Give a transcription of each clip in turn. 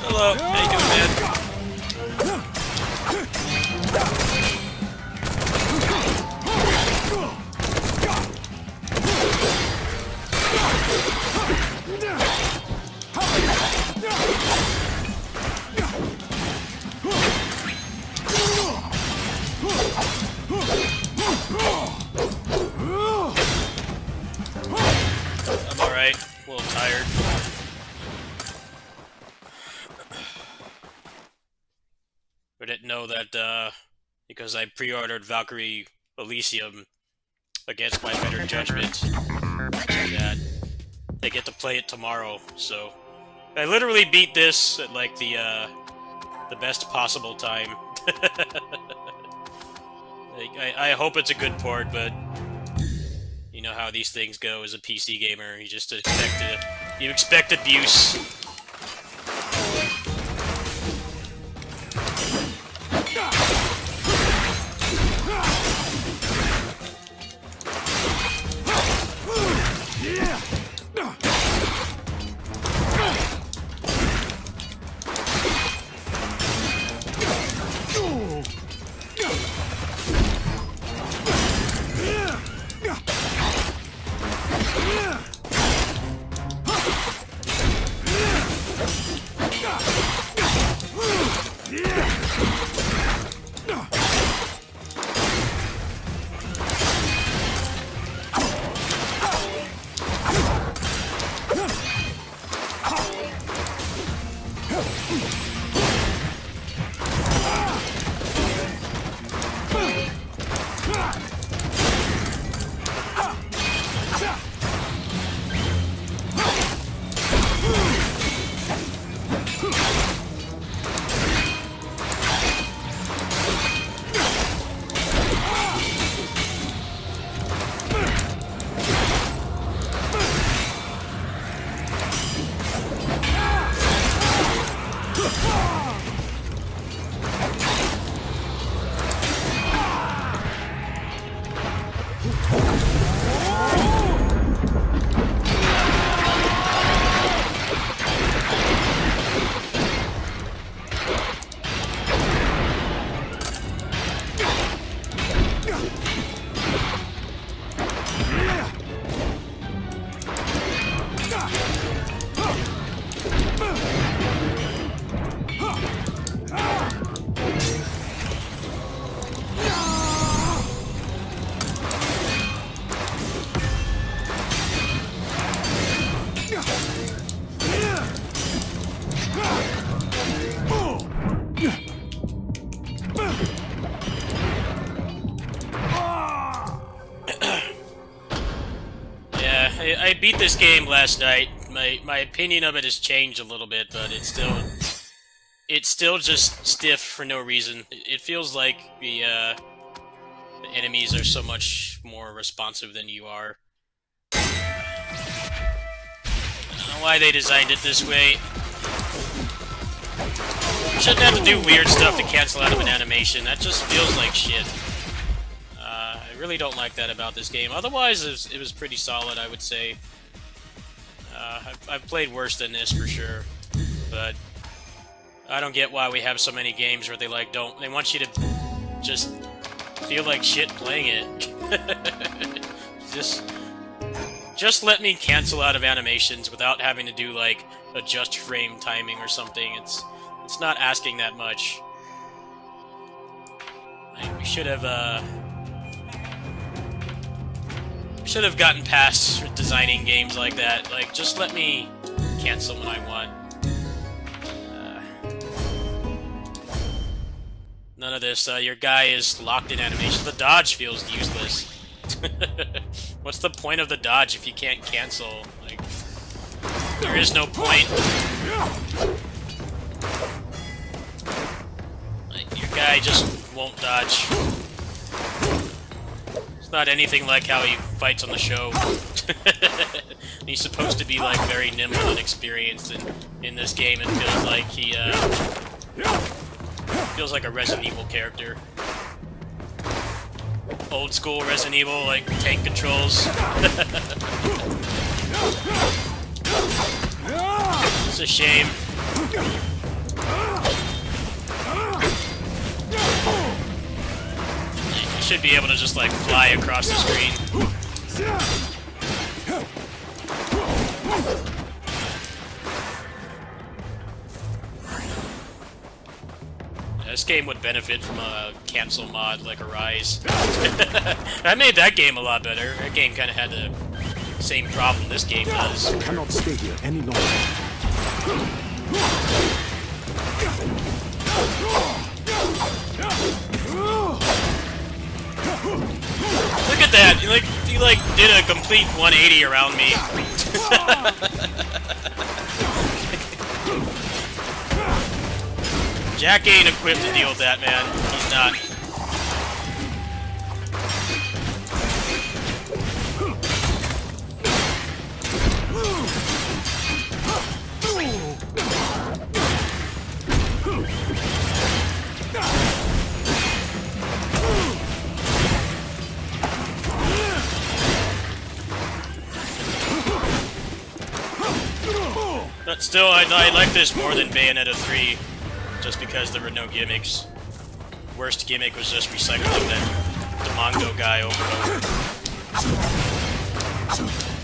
Hello, how you doing, man? I'm alright, a little tired. I didn't know that, because I pre-ordered Valkyrie Elysium against my better judgment, that they get to play it tomorrow, so... I literally beat this at, like, the best possible time. I hope it's a good port, but... You know how these things go as a PC gamer, you just expect abuse. I beat this game last night. My opinion of it has changed a little bit, but it's still just stiff for no reason. It feels like the enemies are so much more responsive than you are. I don't know why they designed it this way. You shouldn't have to do weird stuff to cancel out of an animation. That just feels like shit. I really don't like that about this game. Otherwise, it was pretty solid, I would say. I've played worse than this for sure, but I don't get why we have so many games where they want you to just feel like shit playing it. just let me cancel out of animations without having to do like adjust frame timing or something. It's not asking that much. We should have gotten past designing games like that. Like, just let me cancel when I want. None of this, your guy is locked in animation. The dodge feels useless. What's the point of the dodge if you can't cancel? Like, there is no point. Like, your guy just won't dodge. It's not anything like how he fights on the show. He's supposed to be like very nimble and experienced, and in this game it feels like he feels like a Resident Evil character. Old school Resident Evil, like tank controls. It's a shame. You should be able to just like fly across the screen. This game would benefit from a cancel mod like Arise. I made that game a lot better. That game kind of had the same problem this game does. I cannot stay here any longer. Look at that! You like did a complete 180 around me. Jack ain't equipped to deal with that, man. He's not. But still, I like this more than Bayonetta 3, just because there were no gimmicks. Worst gimmick was just recycling that Demongo guy over and over.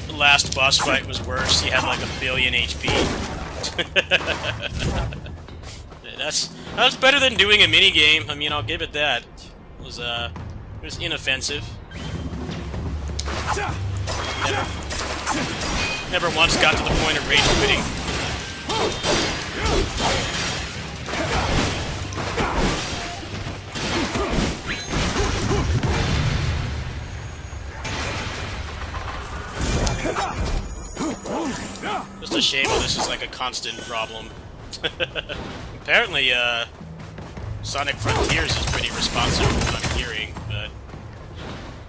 The last boss fight was worse. He had like 1 billion HP. That's better than doing a mini game. I mean, I'll give it that. It was inoffensive. Never once got to the point of rage quitting. Just a shame that this is like a constant problem. Apparently, Sonic Frontiers is pretty responsive from what I'm hearing, but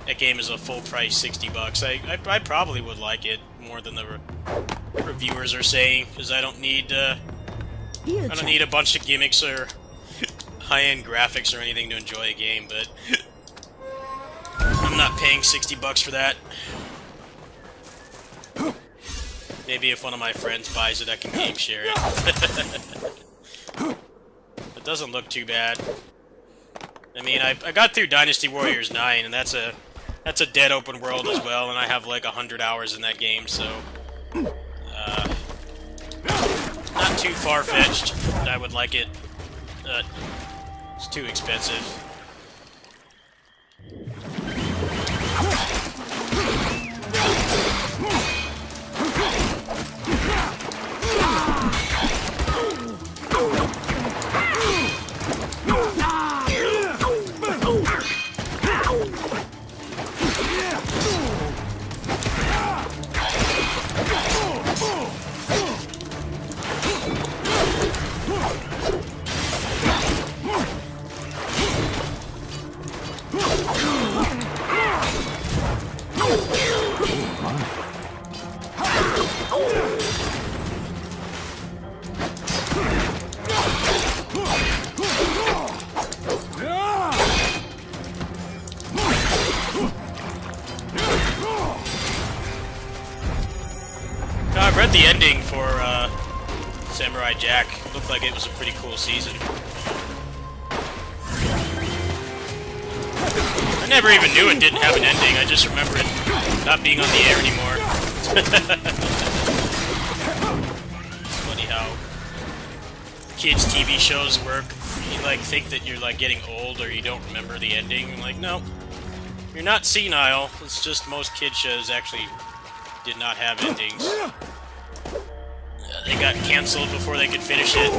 that game is a full price, $60. I probably would like it more than the reviewers are saying, because I don't need a bunch of gimmicks or high-end graphics or anything to enjoy a game, but I'm not paying $60 for that. Maybe if one of my friends buys it, I can game share it. It doesn't look too bad. I mean, I got through Dynasty Warriors 9, and that's a dead open world as well, and I have like 100 hours in that game, so not too far-fetched. I would like it, but it's too expensive. I read the ending for Samurai Jack. It looked like it was a pretty cool season. I never even knew it didn't have an ending. I just remember it not being on the air anymore. It's funny how kids' TV shows work. You like think that you're like getting old or you don't remember the ending. I'm like, no, you're not senile. It's just most kids shows actually did not have endings. They got canceled before they could finish it.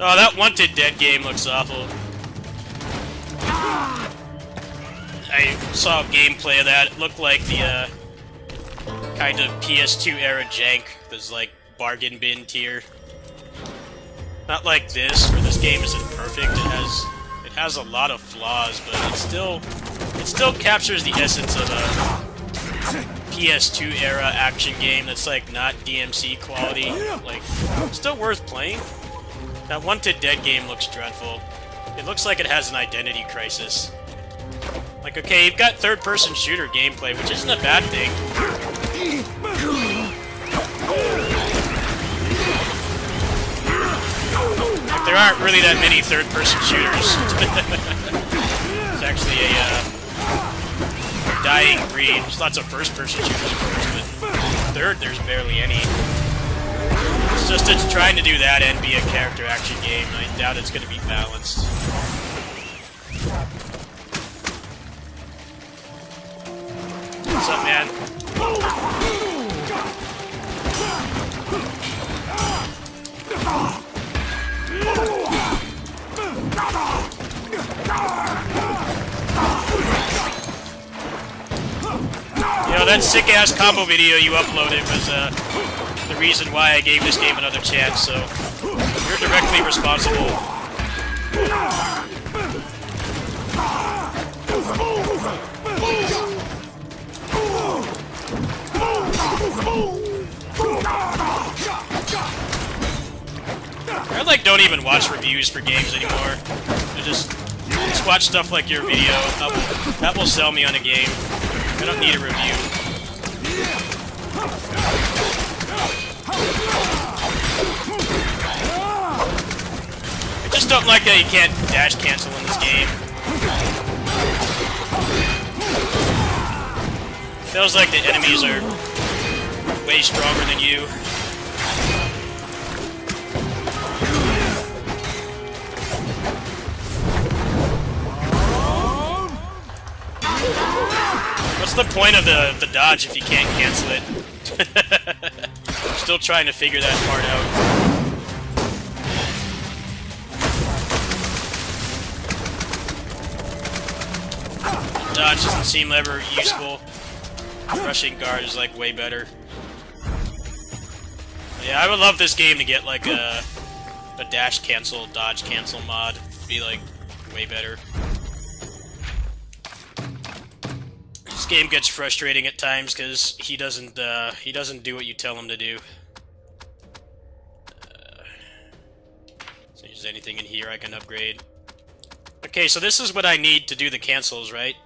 Oh, that Wanted Dead game looks awful. I saw gameplay of that. It looked like the kind of PS2 era jank. There's like bargain bin tier. Not like this, where this game isn't perfect. It has a lot of flaws, but it still captures the essence of a PS2 era action game that's like not DMC quality. Like, still worth playing. That Wanted Dead game looks dreadful. It looks like it has an identity crisis. Like, okay, you've got third-person shooter gameplay, which isn't a bad thing. Like, there aren't really that many third-person shooters. It's actually a dying breed. There's lots of first-person shooters, of course, but third, there's barely any. It's just it's trying to do that and be a character action game. I doubt it's going to be balanced. What's up, man? You know, that sick-ass combo video you uploaded was the reason why I gave this game another chance, so you're directly responsible. I like don't even watch reviews for games anymore. I just watch stuff like your video. That will sell me on a game. I don't need a review. I just don't like that you can't dash cancel in this game. Feels like the enemies are way stronger than you. What's the point of the dodge if you can't cancel it? I'm still trying to figure that part out. Dodge doesn't seem ever useful. Rushing guard is like way better. Yeah, I would love this game to get like a dash cancel, dodge cancel mod. It'd be like way better. This game gets frustrating at times because he doesn't do what you tell him to do. So if there's anything in here I can upgrade. Okay, so this is what I need to do the cancels, right?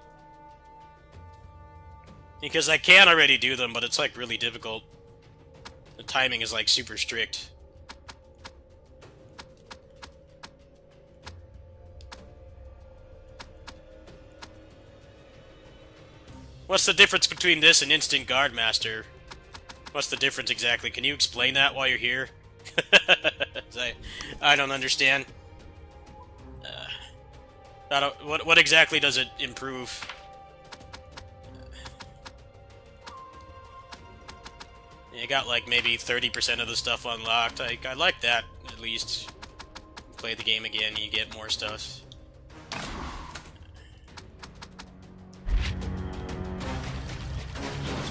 Because I can already do them, but it's like really difficult. The timing is like super strict. What's the difference between this and Instant Guard Master? What's the difference exactly? Can you explain that while you're here? I don't understand. What exactly does it improve? You got like maybe 30% of the stuff unlocked. I like that, at least. Play the game again, you get more stuff.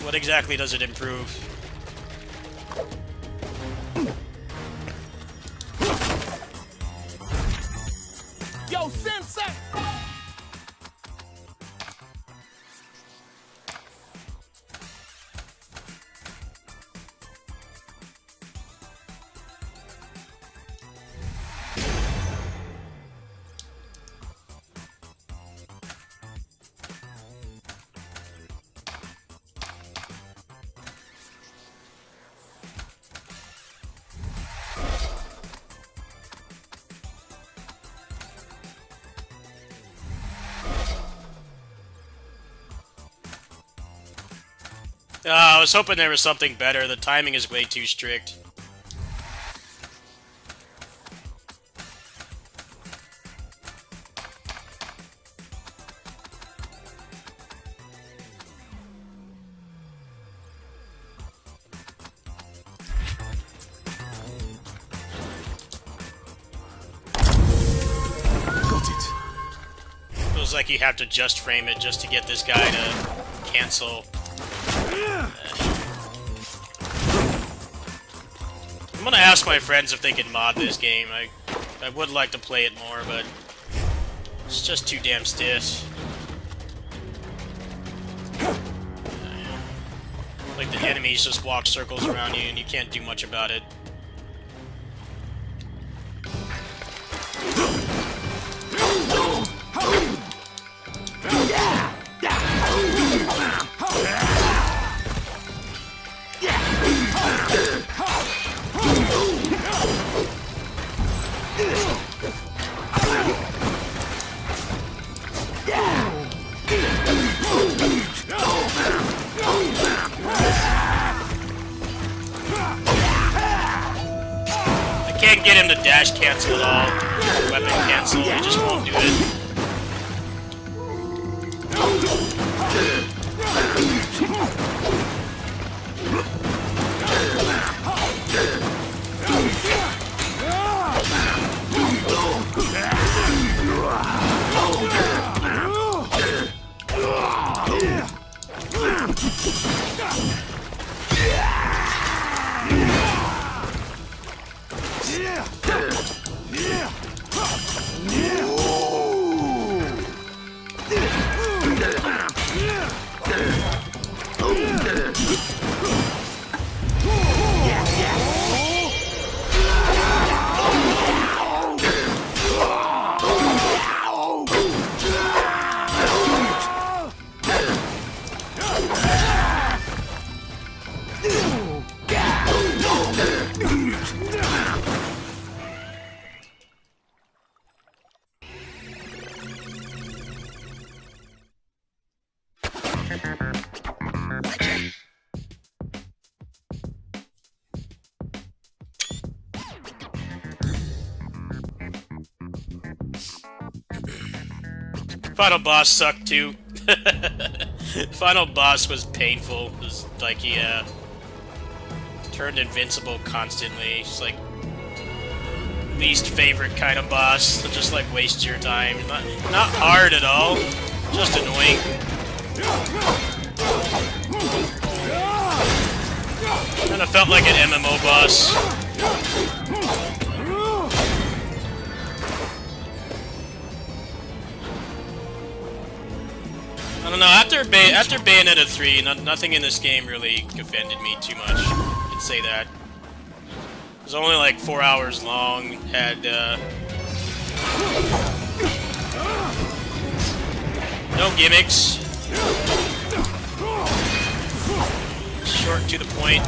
What exactly does it improve? Yo, Sensei! I was hoping there was something better. The timing is way too strict. feels like you have to just frame it just to get this guy to cancel. I'm gonna ask my friends if they can mod this game. I would like to play it more, but it's just too damn stiff. Like, the enemies just walk circles around you and you can't do much about it. I can't get him to dash cancel at all. Weapon cancel, he just won't do it. Final boss sucked too. Final boss was painful. It was like he turned invincible constantly. It's like least favorite kind of boss. So just like wastes your time. Not hard at all. Just annoying. Kinda felt like an MMO boss. I don't know, after Bayonetta 3, nothing in this game really offended me too much. I can say that. It was only like 4 hours long, had, no gimmicks. Short to the point.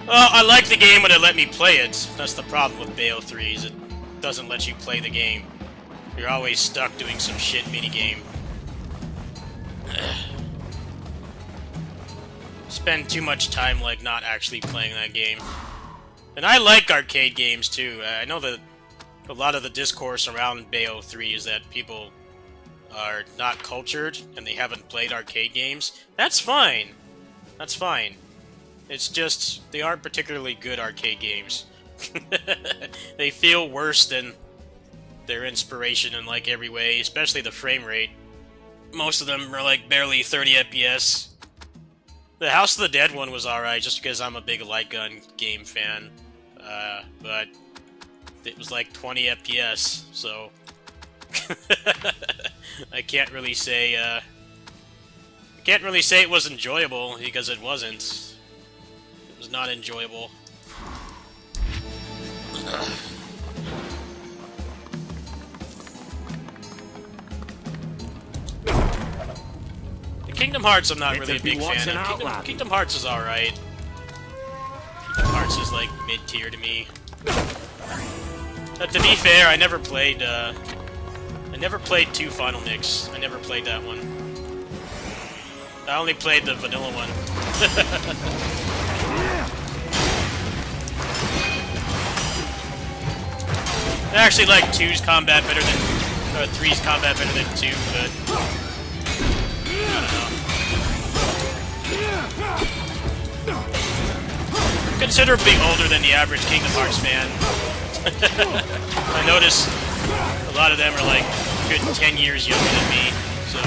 Well, I like the game when it let me play it. That's the problem with Bayo 3, is it doesn't let you play the game. You're always stuck doing some shit minigame. Spend too much time, like, not actually playing that game. And I like arcade games, too. I know that a lot of the discourse around Bayo 3 is that people are not cultured and they haven't played arcade games. That's fine. That's fine. It's just, they aren't particularly good arcade games. They feel worse than their inspiration in, like, every way, especially the frame rate. Most of them are, like, barely 30 FPS. The House of the Dead one was alright, just because I'm a big light gun game fan. But it was, like, 20 FPS, so I can't really say it was enjoyable because it wasn't. It was not enjoyable. Kingdom Hearts I'm not really a big fan of. Kingdom Hearts is alright. Kingdom Hearts is like mid-tier to me. But to be fair, I never played 2 Final Mix. I never played that one. I only played the vanilla one. I actually like 2's combat better than 3's combat better than 2, but I don't know. I'm considerably older than the average Kingdom Hearts fan. I notice a lot of them are like good 10 years younger than me, so.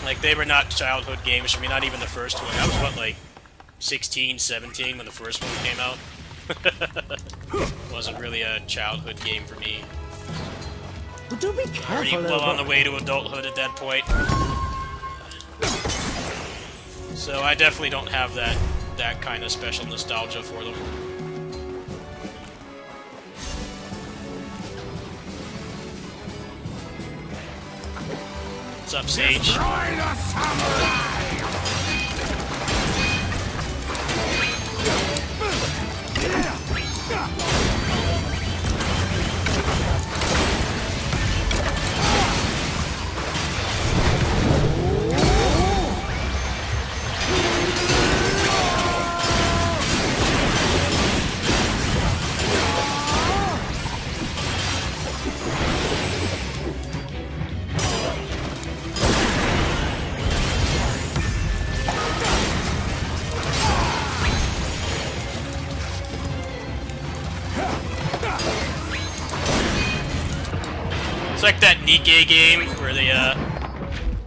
Like, they were not childhood games for me, not even the first one. I was, what, like, 16, 17 when the first one came out? It wasn't really a childhood game for me. But do be Already careful. well on the way to adulthood at that point. So I definitely don't have that kind of special nostalgia for them. What's up, Sage? Destroy the samurai! It's like that Nikkei game where they, I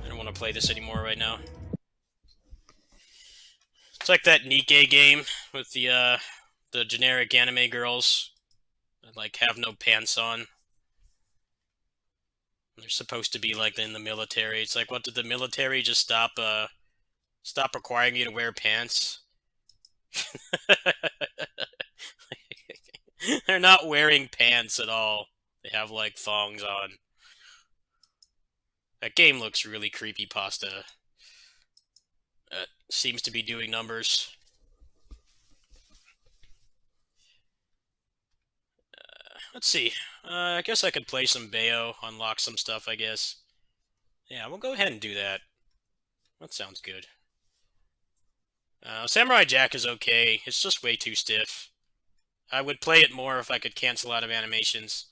don't want to play this anymore right now. It's like that Nikkei game with the generic anime girls that, like, have no pants on. They're supposed to be, like, in the military. It's like, what, did the military just stop requiring you to wear pants? They're not wearing pants at all. They have, like, thongs on. That game looks really creepypasta. Seems to be doing numbers. Let's see. I guess I could play some Bayo, unlock some stuff, I guess. Yeah, we'll go ahead and do that. That sounds good. Samurai Jack is okay. It's just way too stiff. I would play it more if I could cancel out of animations.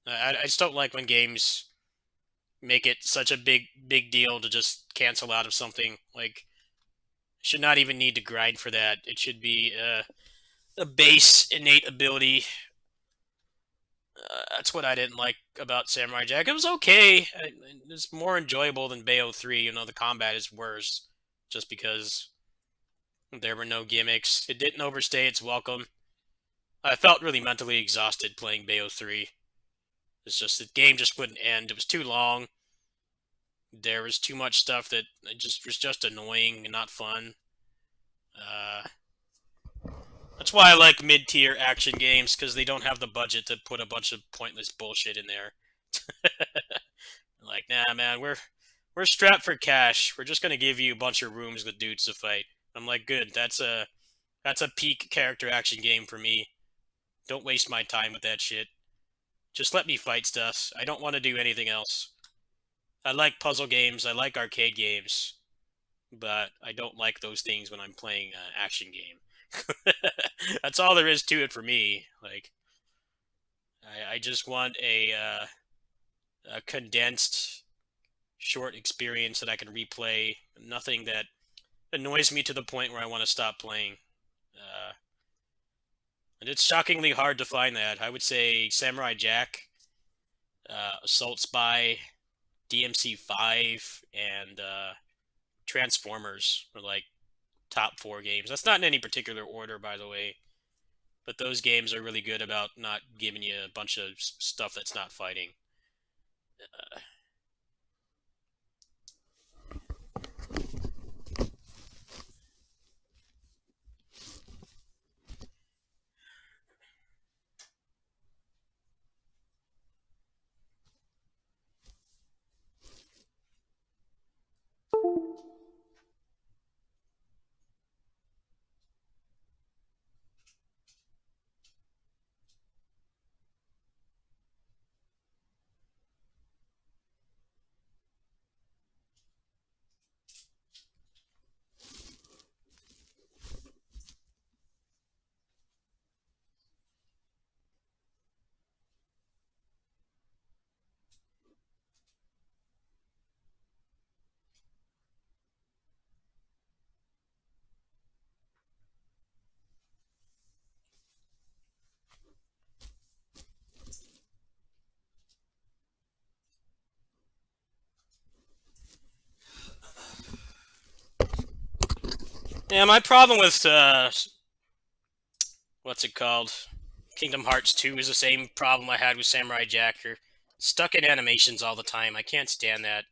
I just don't like when games make it such a big deal to just cancel out of something. Like, should not even need to grind for that. It should be a base innate ability. That's what I didn't like about Samurai Jack. It was okay. It's more enjoyable than Bayo 3. You know, the combat is worse just because there were no gimmicks. It didn't overstay its welcome. I felt really mentally exhausted playing Bayo 3. It's just the game just wouldn't end. It was too long. There was too much stuff that was just annoying and not fun. That's why I like mid-tier action games, because they don't have the budget to put a bunch of pointless bullshit in there. Like, nah, man, we're strapped for cash. We're just gonna give you a bunch of rooms with dudes to fight. I'm like, good. That's a peak character action game for me. Don't waste my time with that shit. Just let me fight stuff. I don't want to do anything else. I like puzzle games. I like arcade games. But I don't like those things when I'm playing an action game. That's all there is to it for me. Like, I just want a condensed, short experience that I can replay. Nothing that annoys me to the point where I want to stop playing. And it's shockingly hard to find that. I would say Samurai Jack, Assault Spy, DMC5, and Transformers are like top 4 games. That's not in any particular order, by the way. But those games are really good about not giving you a bunch of stuff that's not fighting. Yeah, my problem with what's it called? Kingdom Hearts 2 is the same problem I had with Samurai Jack. You're stuck in animations all the time. I can't stand that.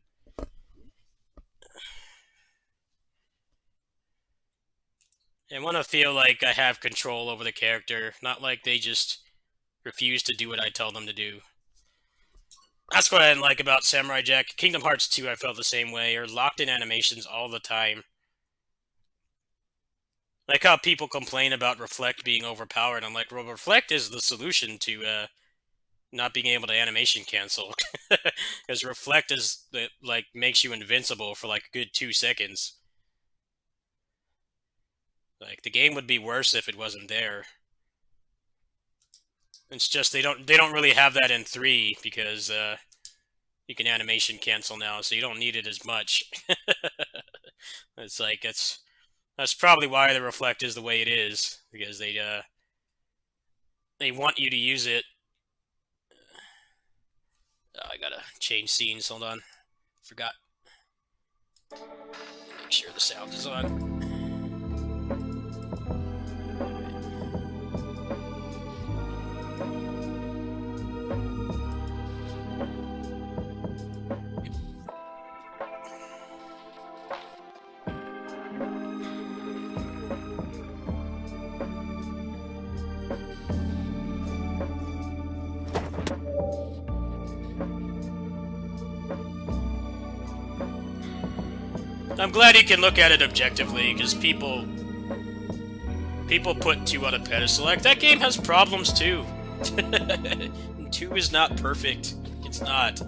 I want to feel like I have control over the character, not like they just refuse to do what I tell them to do. That's what I didn't like about Samurai Jack. Kingdom Hearts 2, I felt the same way. You're locked in animations all the time. Like how people complain about Reflect being overpowered. I'm like, well, Reflect is the solution to not being able to animation cancel. Because Reflect is like makes you invincible for like a good 2 seconds. Like the game would be worse if it wasn't there. It's just they don't really have that in 3 because you can animation cancel now, so you don't need it as much. It's like that's probably why the Reflect is the way it is, because they want you to use it. Oh, I gotta change scenes. Hold on, forgot. Make sure the sound is on. I'm glad you can look at it objectively, because people put 2 on a pedestal. Like, that game has problems too. 2 is not perfect. It's not.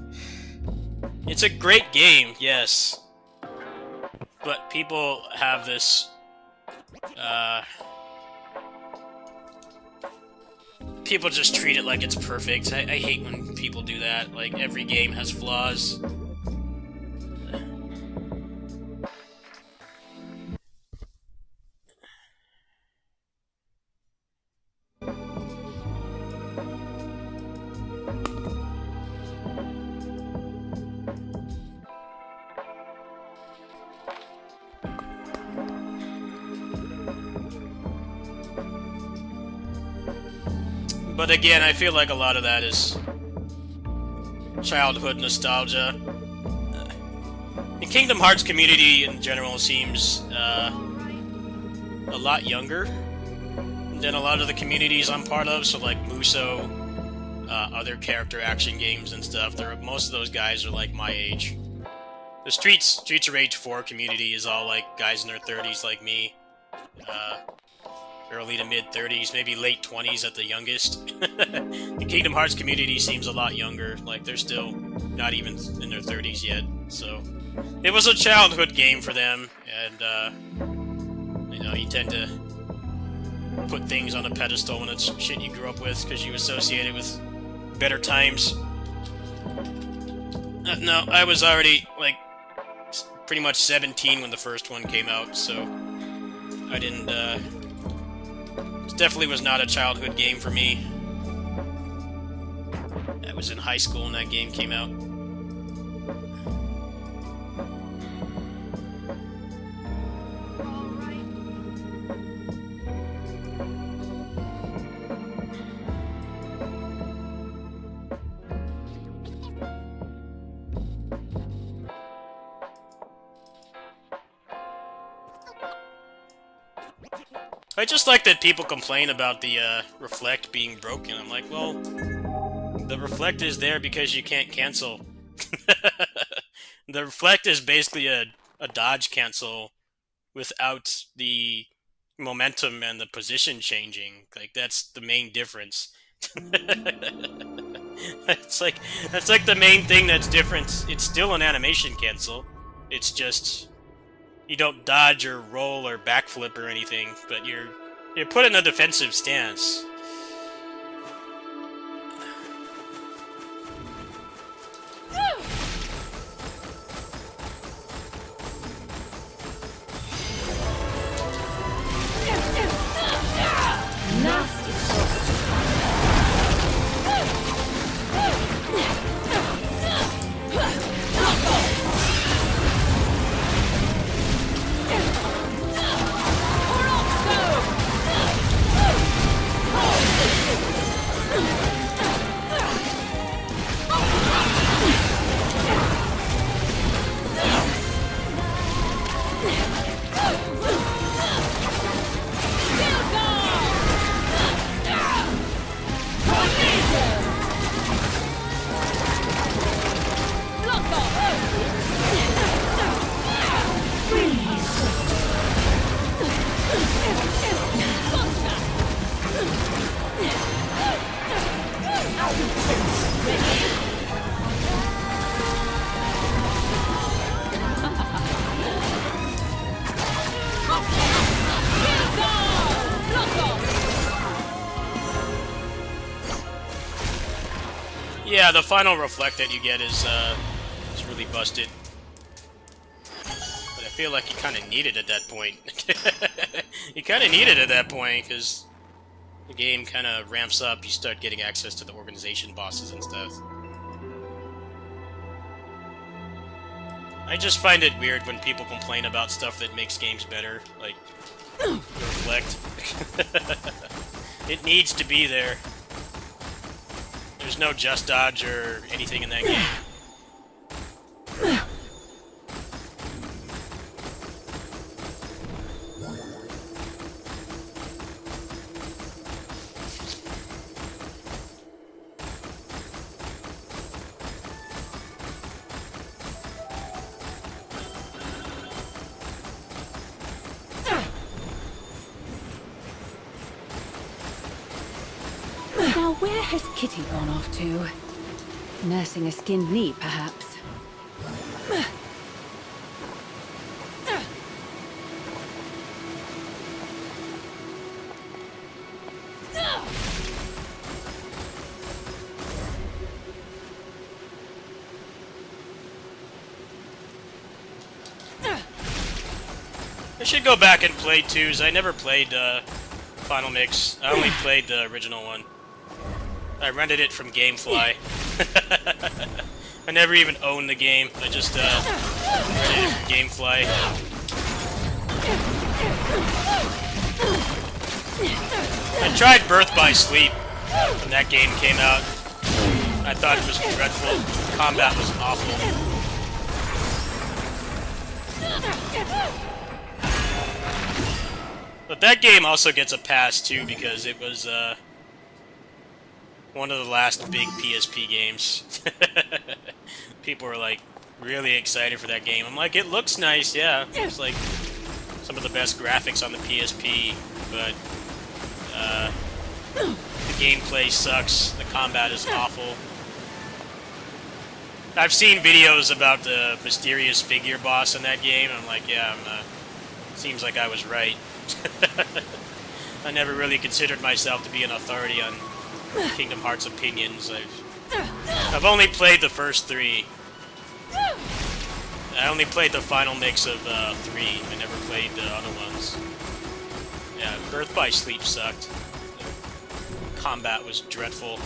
It's a great game, yes. But people have this, people just treat it like it's perfect. I hate when people do that. Like, every game has flaws. But again, I feel like a lot of that is childhood nostalgia. The Kingdom Hearts community in general seems a lot younger than a lot of the communities I'm part of. So like Muso, other character action games and stuff. Most of those guys are like my age. The Streets of Rage 4 community is all like guys in their 30s like me. Early to mid-30s, maybe late 20s at the youngest. The Kingdom Hearts community seems a lot younger, like they're still not even in their 30s yet, so... It was a childhood game for them, and, you know, you tend to put things on a pedestal when it's shit you grew up with, because you associate it with better times. No, I was already, like, pretty much 17 when the first one came out, so... I didn't, definitely was not a childhood game for me. I was in high school when that game came out. I just like that people complain about the reflect being broken. I'm like, well, the reflect is there because you can't cancel. The reflect is basically a dodge cancel without the momentum and the position changing. Like, that's the main difference. It's like that's like the main thing that's different. It's still an animation cancel. It's just you don't dodge or roll or backflip or anything, but you're put in a defensive stance. Yeah, the final reflect that you get is really busted. But I feel like you kind of need it at that point. You kind of need it at that point, because the game kind of ramps up, you start getting access to the organization bosses and stuff. I just find it weird when people complain about stuff that makes games better, like the reflect. It needs to be there. There's no just dodge or anything in that game. Now, where has Kitty gone off to? Nursing a skinned knee, perhaps. I should go back and play 2s. I never played Final Mix. I only played the original one. I rented it from Gamefly. I never even owned the game. I just rented it from Gamefly. I tried Birth by Sleep when that game came out. I thought it was dreadful. The combat was awful. But that game also gets a pass too because it was one of the last big PSP games. People were like really excited for that game. I'm like, it looks nice, yeah. It's like some of the best graphics on the PSP, but the gameplay sucks. The combat is awful. I've seen videos about the mysterious figure boss in that game. I'm like, yeah, seems like I was right. I never really considered myself to be an authority on Kingdom Hearts opinions. I've only played the first 3. I only played the final mix of 3. I never played the other ones. Yeah, Birth by Sleep sucked. The combat was dreadful.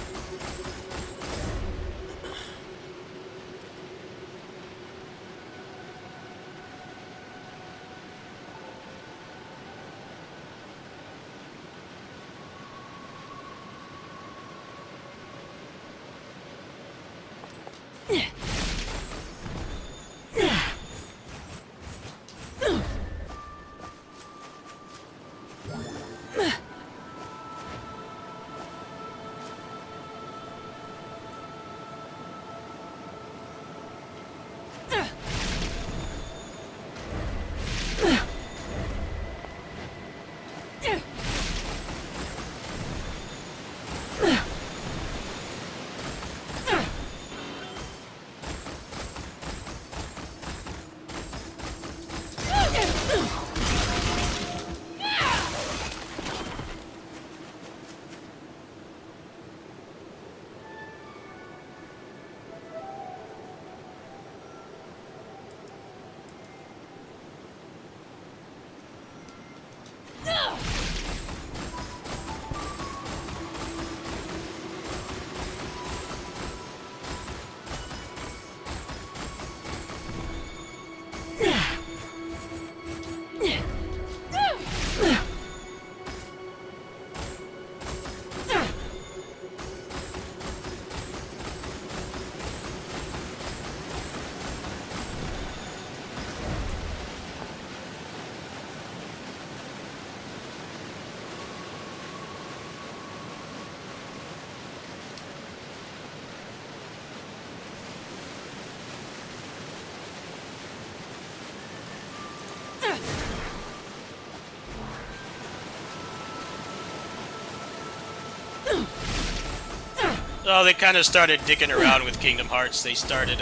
Oh, they kind of started dicking around with Kingdom Hearts. They started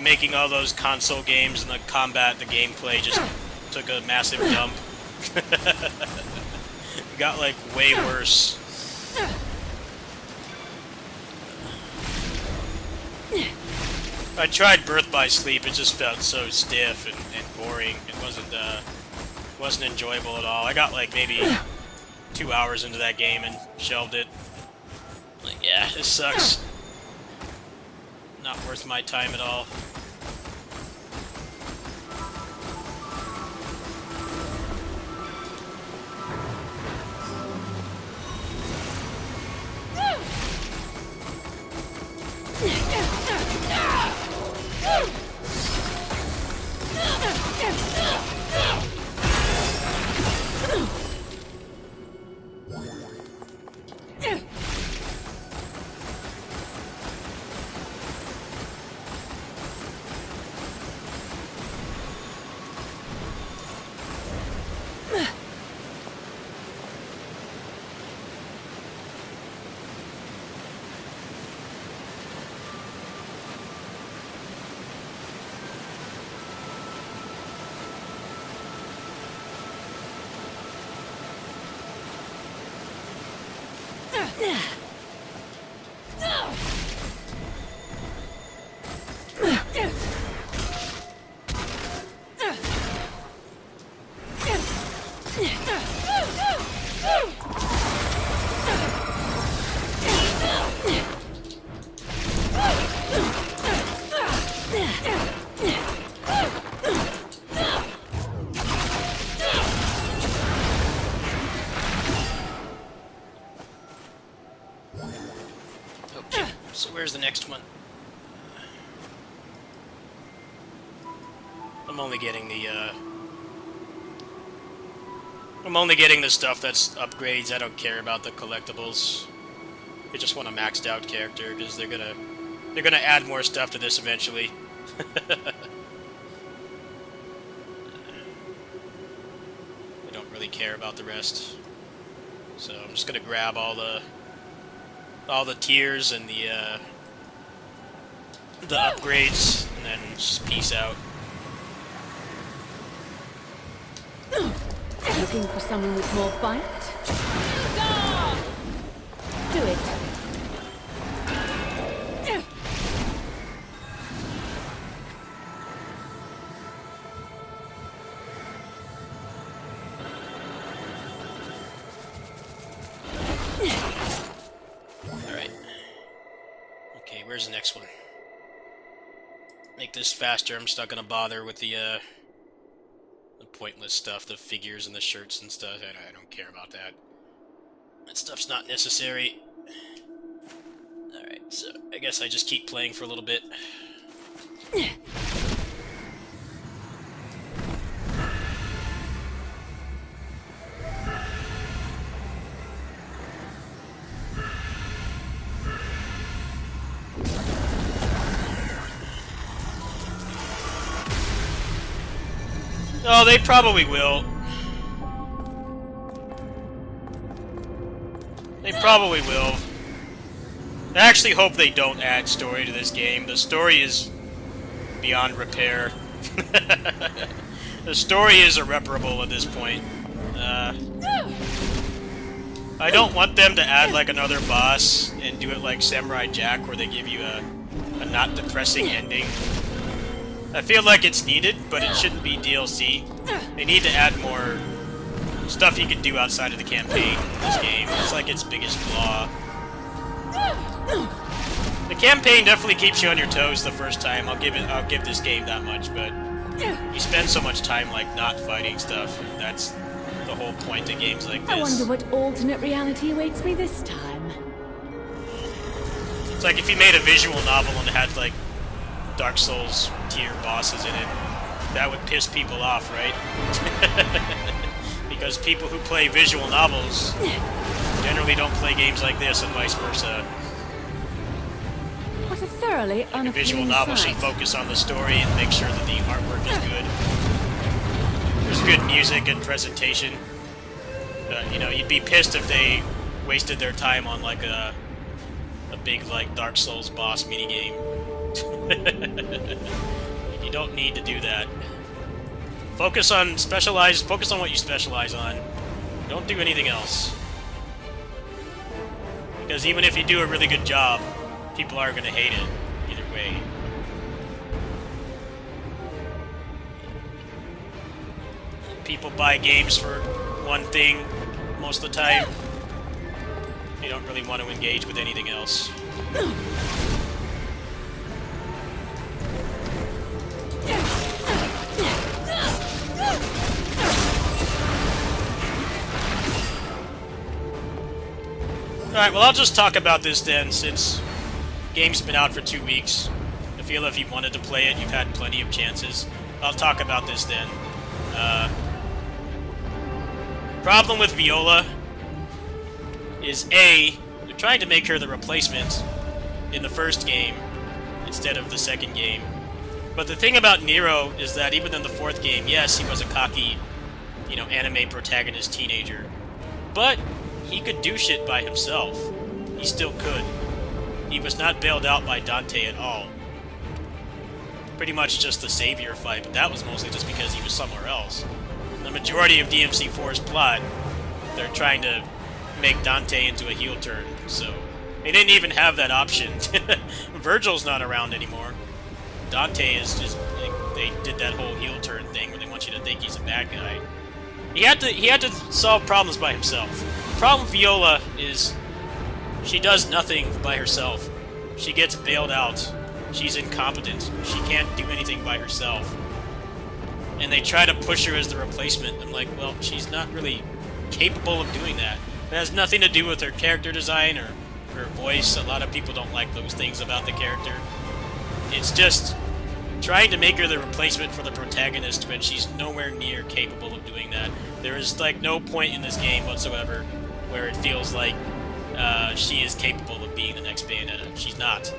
making all those console games, and the combat, the gameplay just took a massive dump. Got like way worse. I tried Birth by Sleep. It just felt so stiff and boring. It wasn't enjoyable at all. I got like maybe 2 hours into that game and shelved it. Like, yeah, this sucks. Not worth my time at all. So where's the next one? I'm only getting the stuff that's upgrades. I don't care about the collectibles. I just want a maxed out character because they're gonna add more stuff to this eventually. I don't really care about the rest. So I'm just gonna grab all the tiers and the upgrades, and then just peace out. Looking for someone with more bite? Do it. Alright. Okay, where's the next one? Make this faster. I'm just not gonna bother with the pointless stuff, the figures and the shirts and stuff. I don't care about that. That stuff's not necessary. Alright, so I guess I just keep playing for a little bit. Oh, they probably will. They probably will. I actually hope they don't add story to this game. The story is beyond repair. The story is irreparable at this point. I don't want them to add like another boss and do it like Samurai Jack, where they give you a not depressing ending. I feel like it's needed, but it shouldn't be DLC. They need to add more stuff you can do outside of the campaign in this game. It's like its biggest flaw. The campaign definitely keeps you on your toes the first time. I'll give this game that much, but you spend so much time like not fighting stuff. That's the whole point of games like this. I wonder what alternate reality awaits me this time. It's like if you made a visual novel and it had like Dark Souls tier bosses in it, that would piss people off, right? Because people who play visual novels generally don't play games like this, and vice versa. What a thoroughly Like a visual novel should focus on the story and make sure that the artwork is good. There's good music and presentation. You know, you'd be pissed if they wasted their time on like a big like Dark Souls boss minigame. You don't need to do that. Focus on what you specialize on. Don't do anything else. Because even if you do a really good job, people are going to hate it either way. People buy games for one thing most of the time. They don't really want to engage with anything else. Alright, well I'll just talk about this then, since the game's been out for 2 weeks. I feel if you wanted to play it, you've had plenty of chances. I'll talk about this then. Problem with Viola is A, they're trying to make her the replacement in the first game instead of the second game. But the thing about Nero is that even in the fourth game, yes, he was a cocky, you know, anime protagonist teenager. But he could do shit by himself. He still could. He was not bailed out by Dante at all. Pretty much just the savior fight, but that was mostly just because he was somewhere else. The majority of DMC4's plot, they're trying to make Dante into a heel turn, so they didn't even have that option. Virgil's not around anymore. Dante is just, they did that whole heel turn thing where they want you to think he's a bad guy. He had to solve problems by himself. The problem with Viola is she does nothing by herself. She gets bailed out. She's incompetent. She can't do anything by herself. And they try to push her as the replacement. I'm like, well, she's not really capable of doing that. It has nothing to do with her character design or her voice. A lot of people don't like those things about the character. It's just trying to make her the replacement for the protagonist when she's nowhere near capable of doing that. There is like no point in this game whatsoever where it feels like she is capable of being the next Bayonetta. She's not.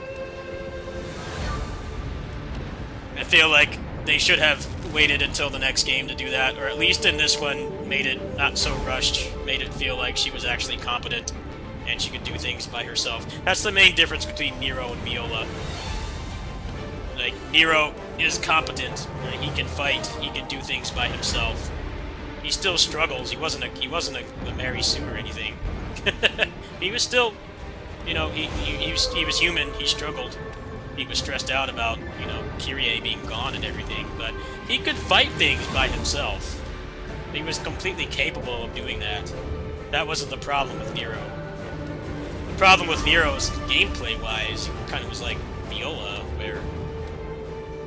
I feel like they should have waited until the next game to do that, or at least in this one made it not so rushed, made it feel like she was actually competent and she could do things by herself. That's the main difference between Nero and Viola. Like, Nero is competent. He can fight. He can do things by himself. He still struggles. He wasn't a Mary Sue or anything. He was still, you know, he was human. He struggled. He was stressed out about, you know, Kyrie being gone and everything, but he could fight things by himself. He was completely capable of doing that. That wasn't the problem with Nero. The problem with Nero is gameplay-wise, he kind of was like Viola, where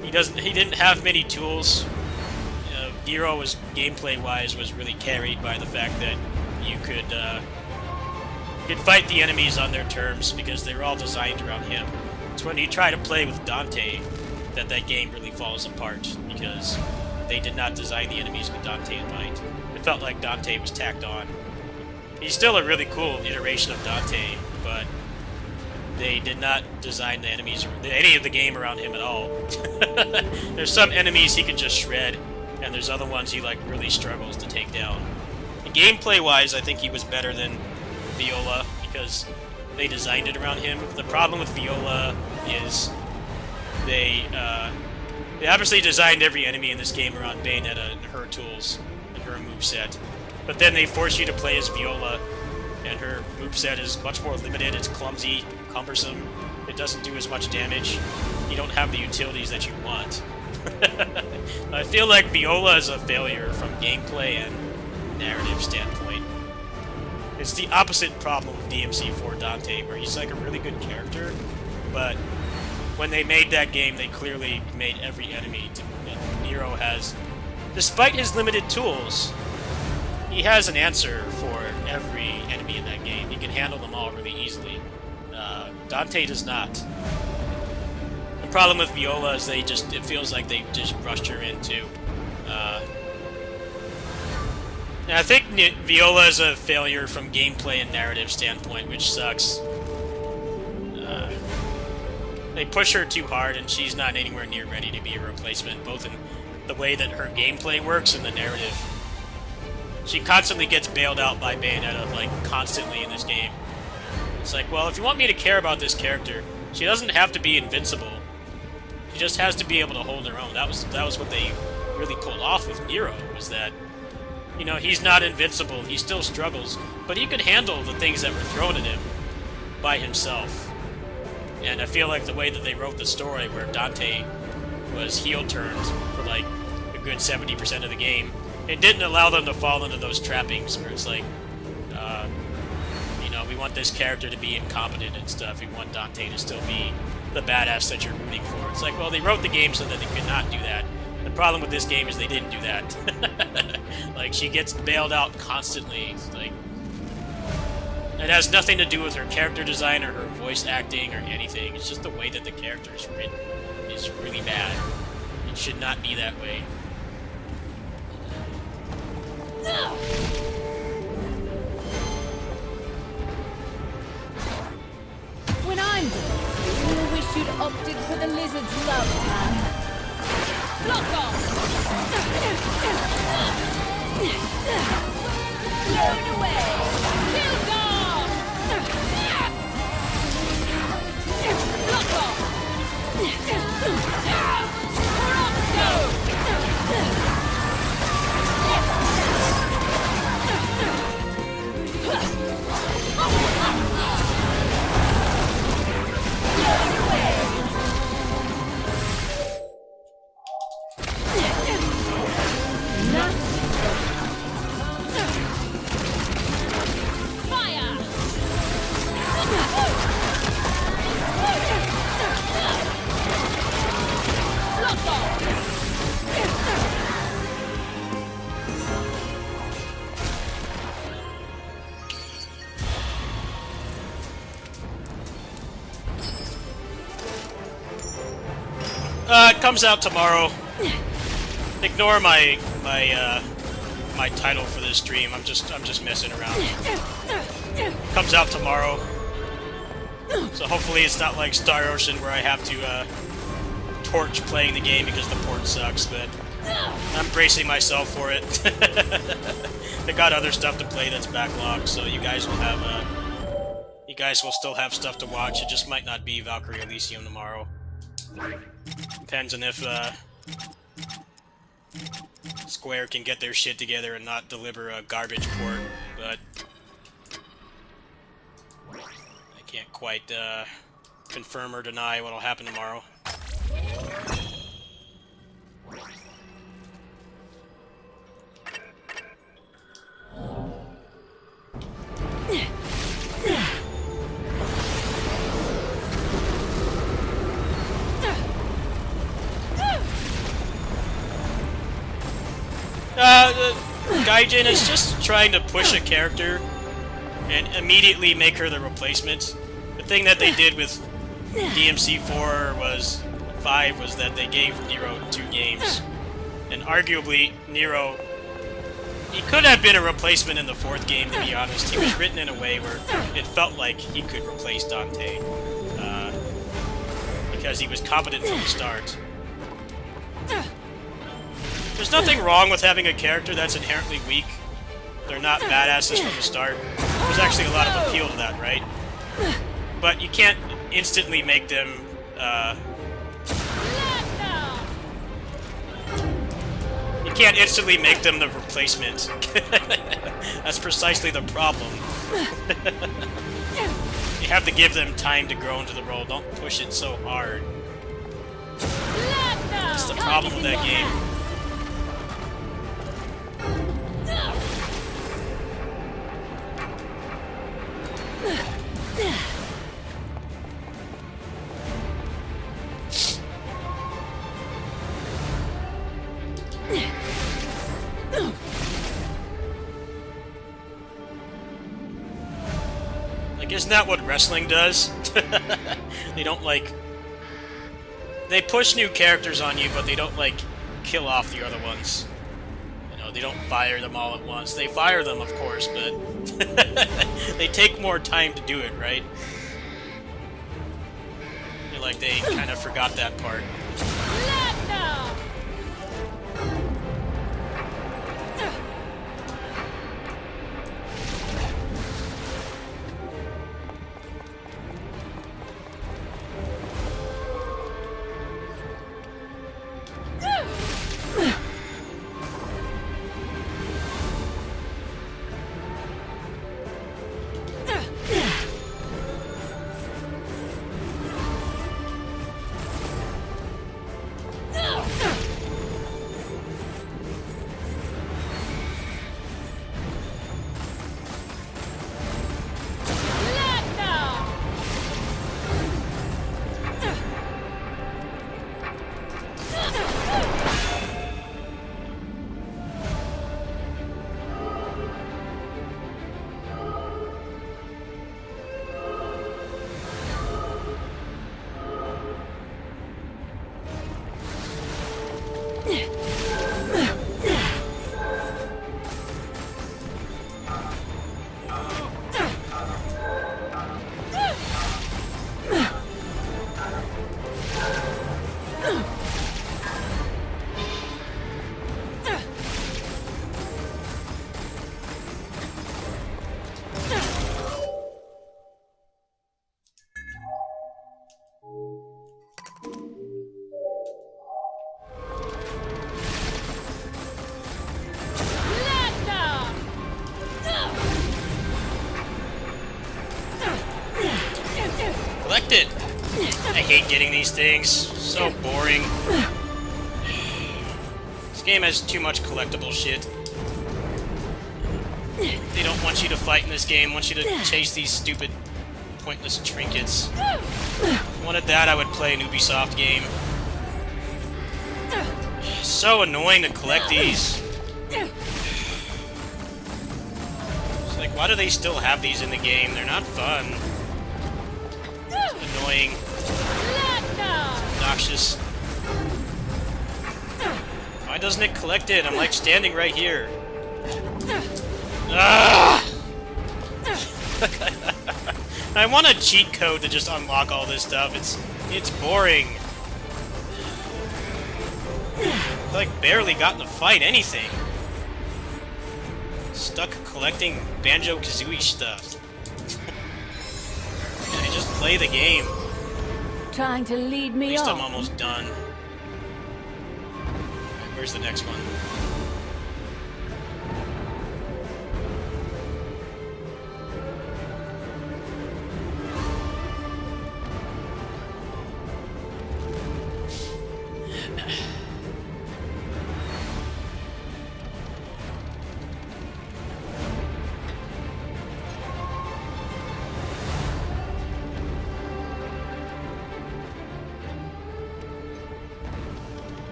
he didn't have many tools. Nero was gameplay-wise was really carried by the fact that you could fight the enemies on their terms because they were all designed around him. It's when you try to play with Dante that game really falls apart, because they did not design the enemies with Dante in mind. It felt like Dante was tacked on. He's still a really cool iteration of Dante, but they did not design the enemies, any of the game around him at all. There's some enemies he can just shred, and there's other ones he like really struggles to take down. Gameplay-wise, I think he was better than Viola, because they designed it around him. The problem with Viola is they obviously designed every enemy in this game around Bayonetta and her tools and her moveset. But then they force you to play as Viola, and her moveset is much more limited. It's clumsy, cumbersome. It doesn't do as much damage. You don't have the utilities that you want. I feel like Viola is a failure from gameplay and narrative standpoint. It's the opposite problem with DMC4 Dante, where he's like a really good character, but when they made that game, they clearly made every enemy and Nero has, despite his limited tools, he has an answer for every enemy in that game. He can handle them all really easily. Dante does not. The problem with Viola is it feels like they just rushed her in too. And I think Viola is a failure from gameplay and narrative standpoint, which sucks. They push her too hard, and she's not anywhere near ready to be a replacement, both in the way that her gameplay works and the narrative. she constantly gets bailed out by Bayonetta, like, constantly in this game. It's like, well, if you want me to care about this character, she doesn't have to be invincible. She just has to be able to hold her own. That was what they really pulled off with Nero, was that, you know, he's not invincible, he still struggles, but he could handle the things that were thrown at him by himself. And I feel like the way that they wrote the story, where Dante was heel-turned for like a good 70% of the game, it didn't allow them to fall into those trappings where it's like, you know, we want this character to be incompetent and stuff, we want Dante to still be the badass that you're rooting for. It's like, well, they wrote the game so that they could not do that. The problem with this game is they didn't do that. Like, she gets bailed out constantly. It's like, it has nothing to do with her character design or her voice acting or anything. It's just the way that the character is written is really bad. It should not be that way. When I'm done, you'll wish you'd opted for the lizard's love tan. Block off! Blown away! Kill dog! Block off! It comes out tomorrow. Ignore my title for this stream. I'm just messing around. Comes out tomorrow. So hopefully it's not like Star Ocean where I have to torch playing the game because the port sucks, but I'm bracing myself for it. I got other stuff to play that's backlogged, so you guys will still have stuff to watch. It just might not be Valkyrie Elysium tomorrow. Depends on if Square can get their shit together and not deliver a garbage port, but I can't quite confirm or deny what'll happen tomorrow. Gaijin is just trying to push a character and immediately make her the replacement. The thing that they did with DMC4 was 5 was that they gave Nero 2 games. And arguably, Nero, he could have been a replacement in the 4th game, to be honest. He was written in a way where it felt like he could replace Dante. Because he was competent from the start. There's nothing wrong with having a character that's inherently weak. They're not badasses from the start. There's actually a lot of appeal to that, right? But you can't instantly make them, you can't instantly make them the replacement. That's precisely the problem. You have to give them time to grow into the role. Don't push it so hard. That's the problem with that game. Like, isn't that what wrestling does? They don't, like... They push new characters on you, but they don't, like, kill off the other ones. You know, they don't fire them all at once. They fire them, of course, but... they take more time to do it, right? I feel like they kind of forgot that part. getting these things. So boring. This game has too much collectible shit. They don't want you to fight in this game, they want you to chase these stupid, pointless trinkets. If I wanted that, I would play an Ubisoft game. It's so annoying to collect these. It's like, why do they still have these in the game? They're not fun. It's annoying. It's obnoxious. Why doesn't it collect it? I'm like standing right here. Ah! I want a cheat code to just unlock all this stuff. It's boring. I've like barely gotten to fight anything. Stuck collecting Banjo-Kazooie stuff. I just play the game. Trying to lead me At least on. I'm almost done. Alright, where's the next one?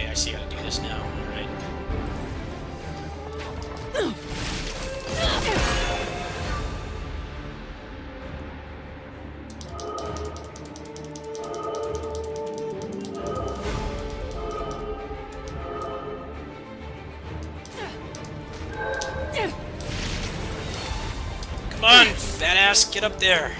I see how to do this now, alright. Come on, fat ass, get up there.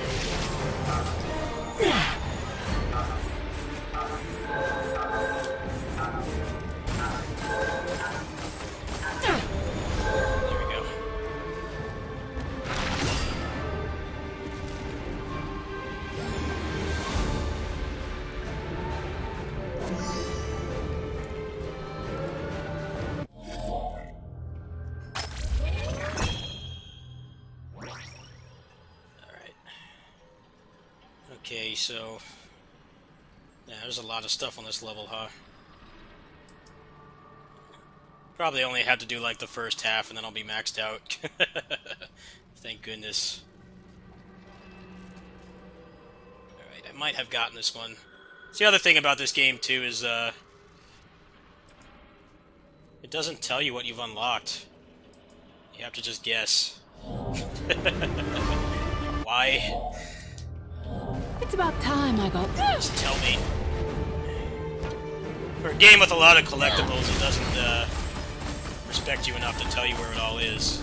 Okay, so... yeah, there's a lot of stuff on this level, huh? Probably only had to do, like, the first half, and then I'll be maxed out. Thank goodness. Alright, I might have gotten this one. So the other thing about this game, too, is, it doesn't tell you what you've unlocked. You have to just guess. Why? It's about time I got... Just tell me. For a game with a lot of collectibles, it doesn't respect you enough to tell you where it all is.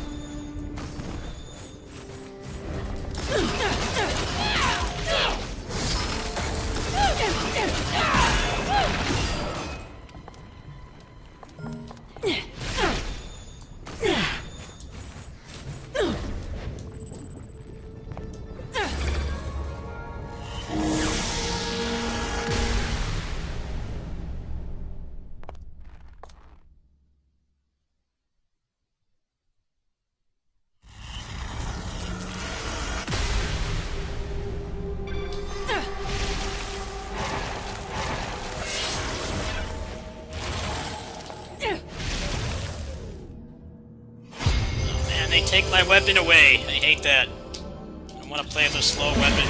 They take my weapon away. I hate that. I want to play with a slow weapon.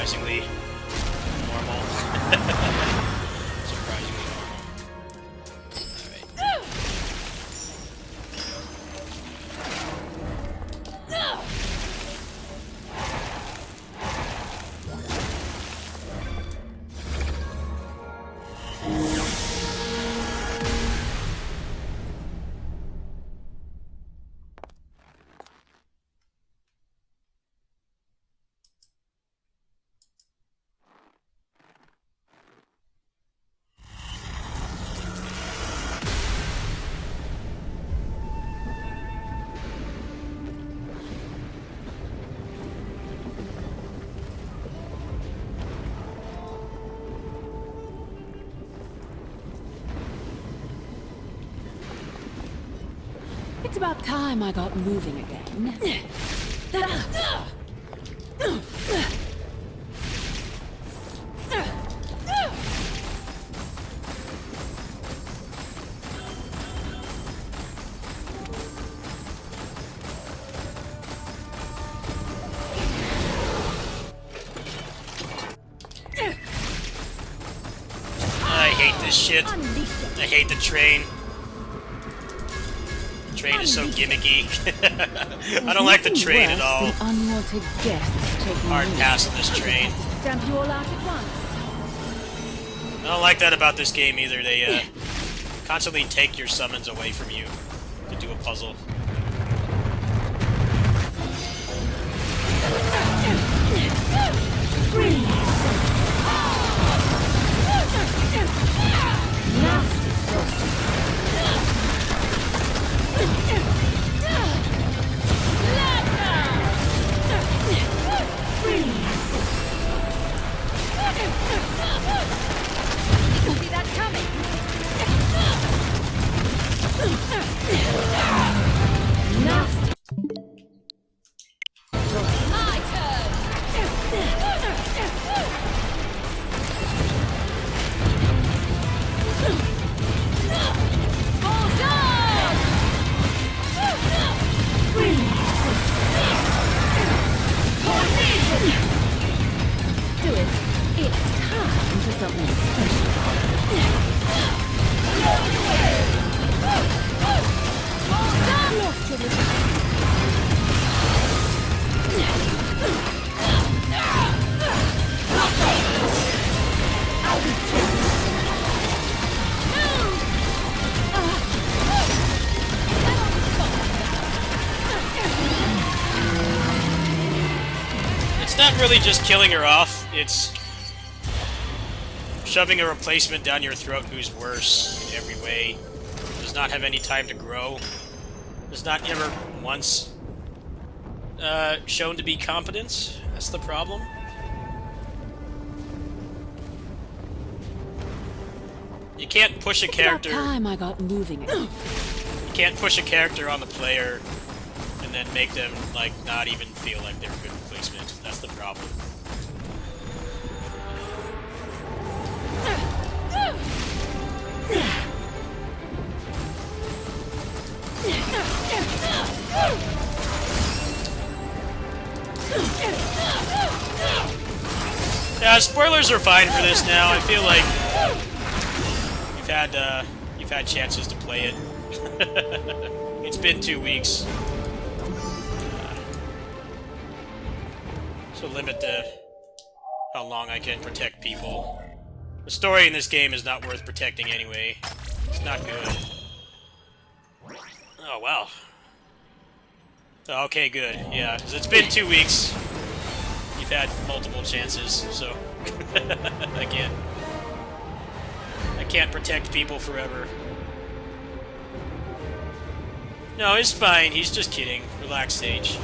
surprisingly normal. Surprisingly normal. Alright. It's about time I got moving again. I hate this shit. I hate the train. The train is so gimmicky. I don't like the train at all. Unwanted guests taking Hard passing this train. Stamp you all out at once. I don't like that about this game either. They constantly take your summons away from you to do a puzzle. See that coming? Nasty. My turn. Bullseye! Do it. It's time for something special. Lost your It's not really just killing her off, it's shoving a replacement down your throat who's worse in every way, does not have any time to grow, does not ever once shown to be competent. That's the problem. You can't push a character. It's about time I got moving again. You can't push a character on the player and then make them like not even feel like they're a good replacement. That's the problem. Yeah, spoilers are fine for this now. I feel like you've had chances to play it. It's been 2 weeks. So limit how long I can protect people. The story in this game is not worth protecting anyway. It's not good. Oh, wow. Okay, good. Yeah, 'cause it's been 2 weeks. You've had multiple chances, so... Again. I can't protect people forever. No, it's fine. He's just kidding. Relax, Sage.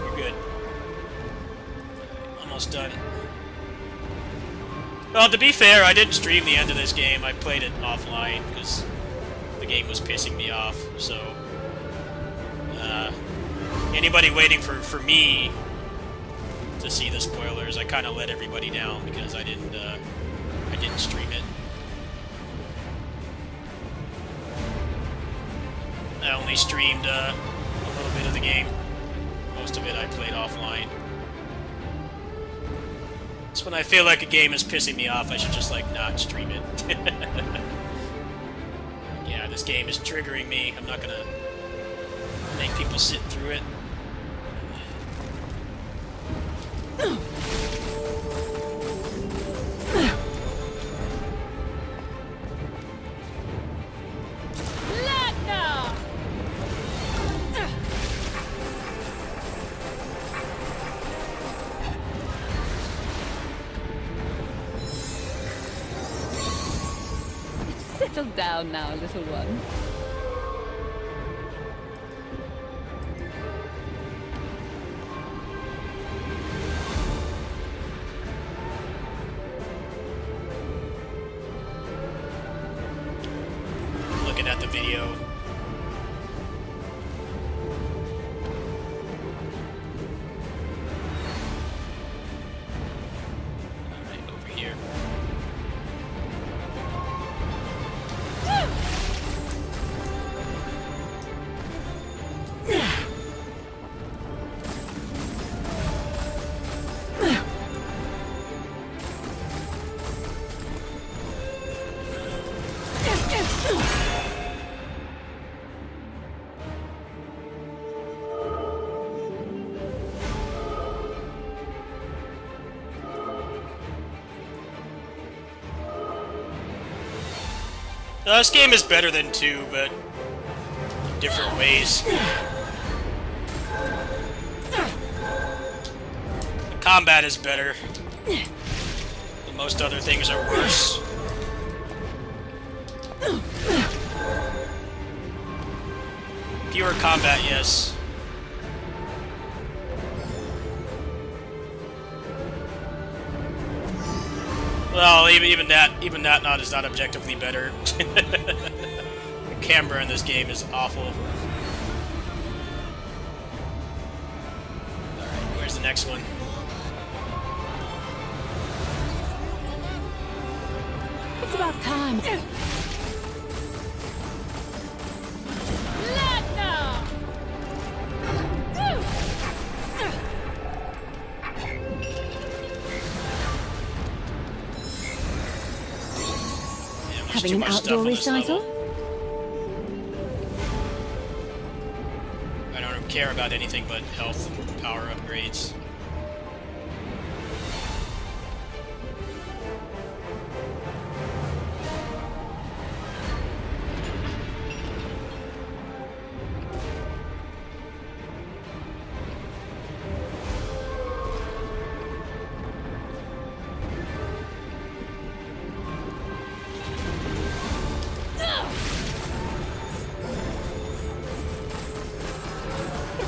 You're good. Almost done. Well, to be fair, I didn't stream the end of this game. I played it offline because the game was pissing me off. So, anybody waiting for me to see the spoilers, I kind of let everybody down because I didn't stream it. I only streamed a little bit of the game. Most of it I played offline. So when I feel like a game is pissing me off, I should just, like, not stream it. Yeah, this game is triggering me. I'm not gonna make people sit through it. Settle down now, little one. Looking at the video. Alright, over here. This game is better than 2, but in different ways. The combat is better. But most other things are worse. Fewer combat, yes. Well, even that not is not objectively better. The camera in this game is awful. Alright, where's the next one? It's about time. Having an outdoor recital? I don't care about anything but health and power upgrades.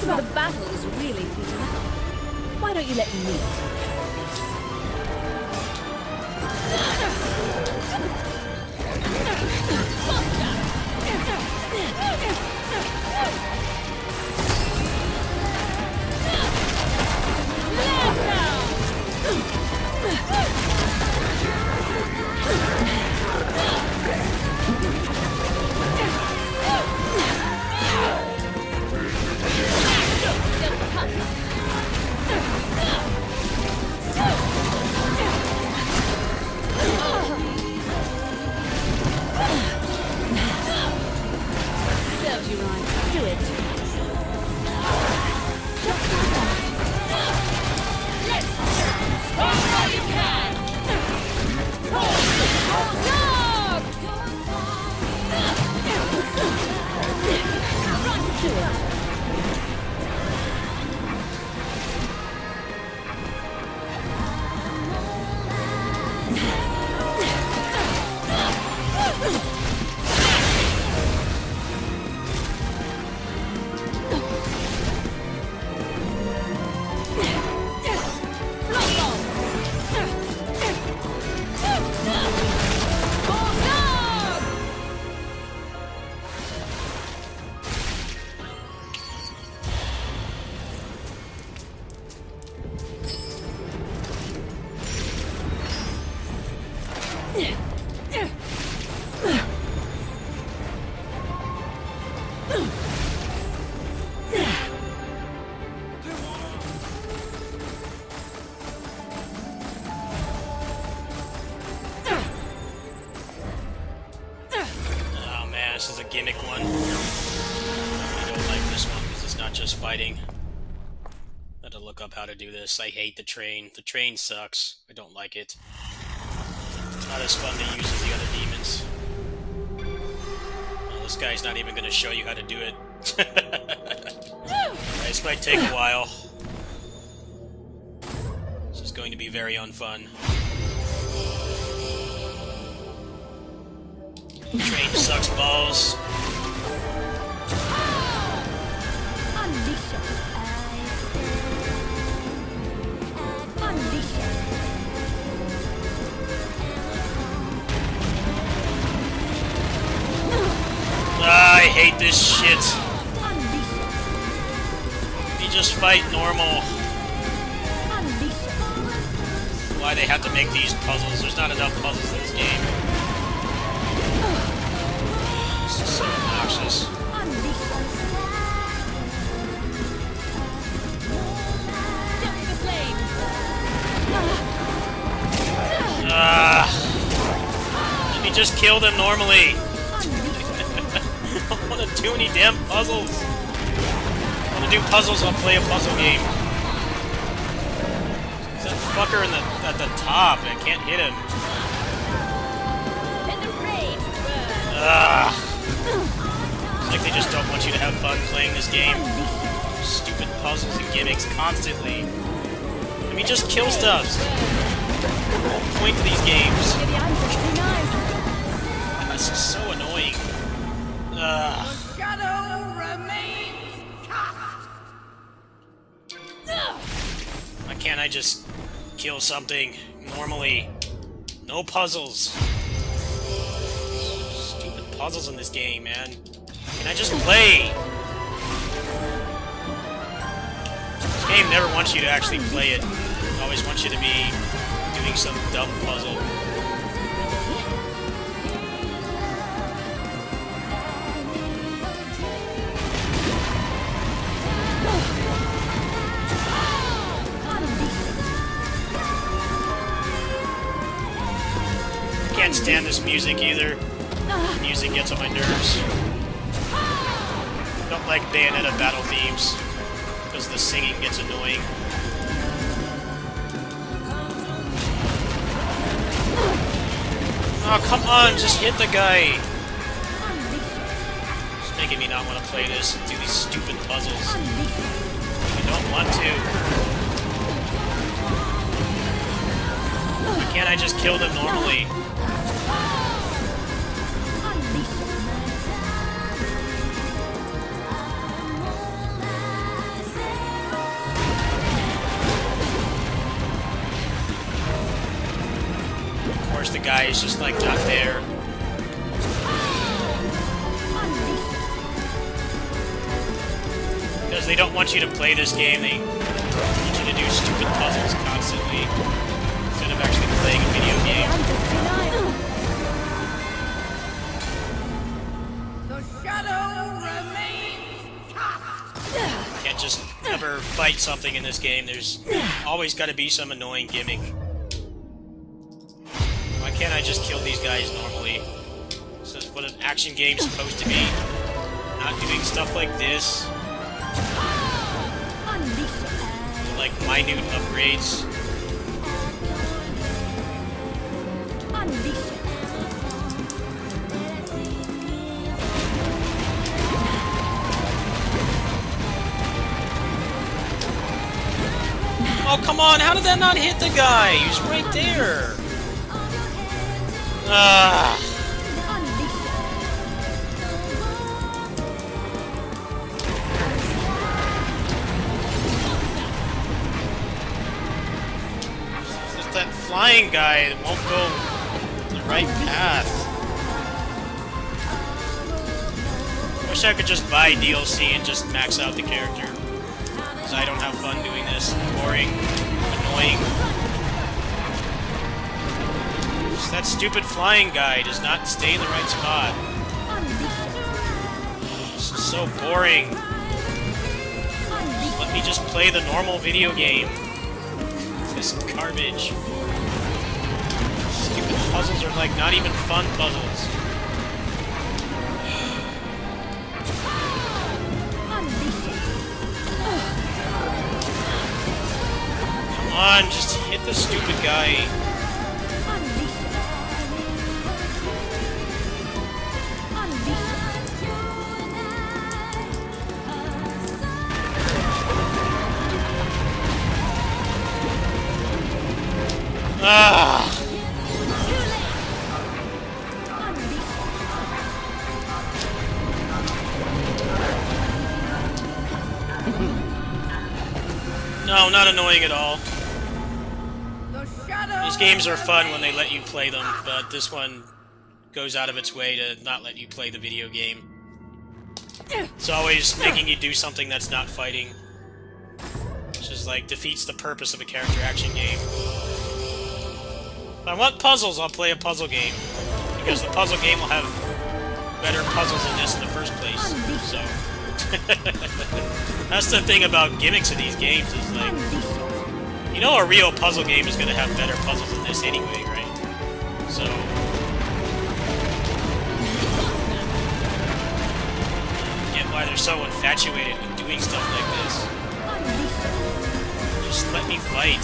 The battle is really heating up. Why don't you let me lead? Serves you right. Do it. Let's go all you can. Dog! Run to it. this is a gimmick one. I don't like this one because it's not just fighting. I had to look up how to do this. I hate the train. The train sucks. I don't like it. It's not as fun to use as the other demons. Well, this guy's not even going to show you how to do it. This might take a while. This is going to be very unfun. Train sucks balls. I hate this shit. You just fight normal. Why they have to make these puzzles? There's not enough puzzles in this game. This is so obnoxious. Let me just kill them normally. I don't want to do any damn puzzles. I want to do puzzles, I'll play a puzzle game. There's that fucker at the top, I can't hit him. It's like they just don't want you to have fun playing this game. Stupid puzzles and gimmicks constantly. Let me just kill stuff. The whole point to these games. This is so annoying. Shadow remains cast. Why can't I just kill something normally? No puzzles. Stupid puzzles in this game, man. Can I just play? This game never wants you to actually play it. It always wants you to be doing some dumb puzzle. I can't stand this music either. The music gets on my nerves. I don't like Bayonetta battle themes because the singing gets annoying. Oh, come on, just hit the guy! It's making me not want to play this and do these stupid puzzles. I don't want to. Why can't I just kill them normally? The guy is just like not there. Because they don't want you to play this game, they want you to do stupid puzzles constantly instead of actually playing a video game. The shadow remains cast. You can't just never fight something in this game. There's always got to be some annoying gimmick. Why can't I just kill these guys normally? This is what an action game's supposed to be. Not doing stuff like this. Like minute upgrades. Oh, come on, how did that not hit the guy? He was right there. It's just that flying guy that won't go the right path. Wish I could just buy DLC and just max out the character. Because I don't have fun doing this. Boring. Annoying. Just that stupid flying guy does not stay in the right spot. This is so boring. Let me just play the normal video game. This garbage. Stupid puzzles are like not even fun puzzles. on, just hit the stupid guy. Ah! No, not annoying at all. The shadow These games are fun when they let you play them, but this one goes out of its way to not let you play the video game. It's always making you do something that's not fighting. Which is like, defeats the purpose of a character action game. If I want puzzles, I'll play a puzzle game. Because the puzzle game will have better puzzles than this in the first place. So... That's the thing about gimmicks of these games, is like... You know a real puzzle game is gonna have better puzzles than this anyway, right? So... Get why they're so infatuated with doing stuff like this. Just let me fight.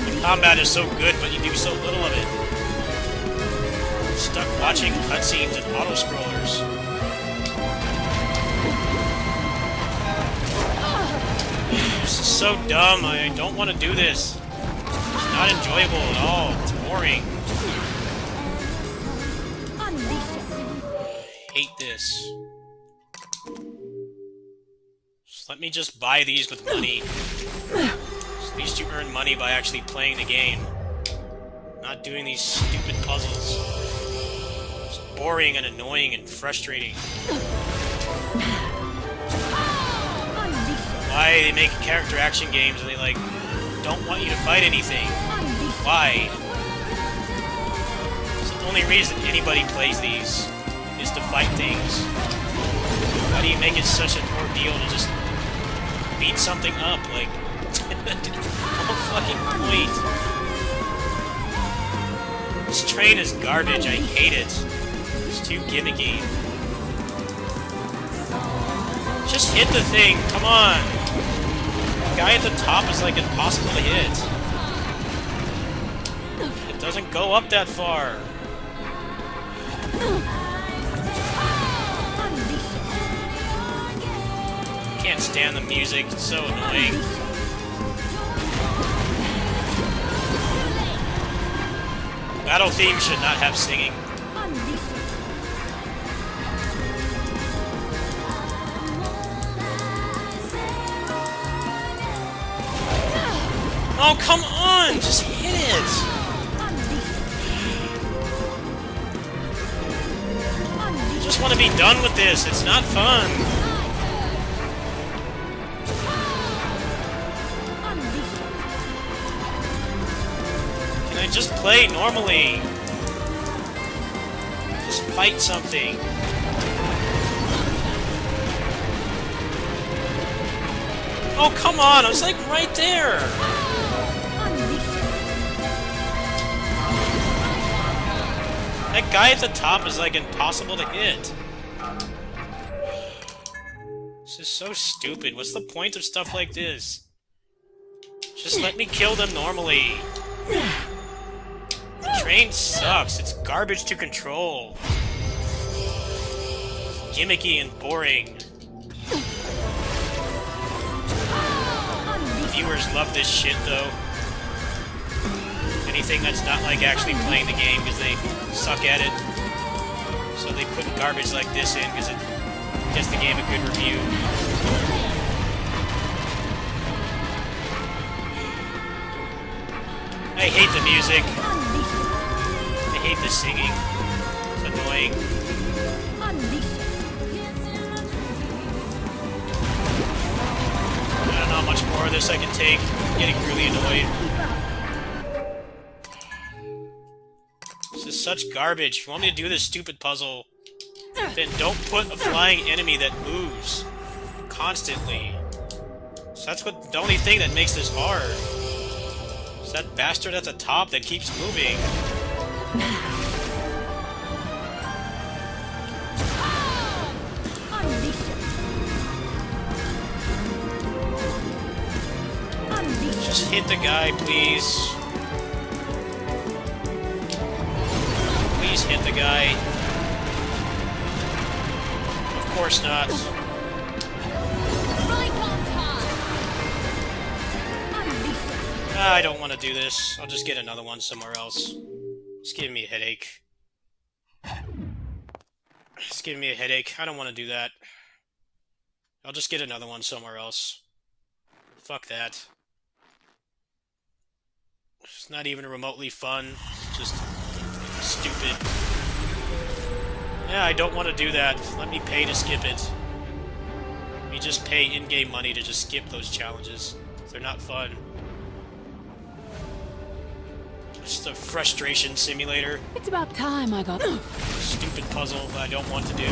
The combat is so good, but you do so little of it. I'm stuck watching cutscenes and auto-scrollers. This is so dumb, I don't want to do this. It's not enjoyable at all, it's boring. I hate this. Just let me just buy these with money. At least you earn money by actually playing the game. Not doing these stupid puzzles. It's boring and annoying and frustrating. Why they make character action games and they like don't want you to fight anything? Why? It's the only reason anybody plays these is to fight things. Why do you make it such an ordeal to just beat something up? Like, no fucking point. This train is garbage. I hate it. It's too gimmicky. Just hit the thing. Come on. The guy at the top is like impossible to hit. It doesn't go up that far. Can't stand the music. It's so annoying. Battle theme should not have singing. Oh, come on! Just hit it! I just want to be done with this. It's not fun. Can I just play normally? Just fight something. Oh, come on! I was like right there! That guy at the top is like impossible to hit. This is so stupid. What's the point of stuff like this? Just let me kill them normally. The train sucks. It's garbage to control. It's gimmicky and boring. Viewers love this shit though. Anything that's not like actually playing the game because they suck at it. So they put garbage like this in because it gets the game a good review. I hate the music. I hate the singing. It's annoying. I don't know how much more of this I can take. I'm getting really annoyed. This is such garbage. If you want me to do this stupid puzzle, then don't put a flying enemy that moves constantly. So that's what the only thing that makes this hard. It's that bastard at the top that keeps moving. Just hit the guy, please. Please hit the guy. Of course not. Right on time. I don't want to do this. I'll just get another one somewhere else. It's giving me a headache. It's giving me a headache. I don't want to do that. I'll just get another one somewhere else. Fuck that. It's not even remotely fun. It's just stupid. Yeah, I don't want to do that. Let me pay to skip it. Let me just pay in-game money to just skip those challenges. They're not fun. Just a frustration simulator. It's about time I got... Stupid puzzle that I don't want to do.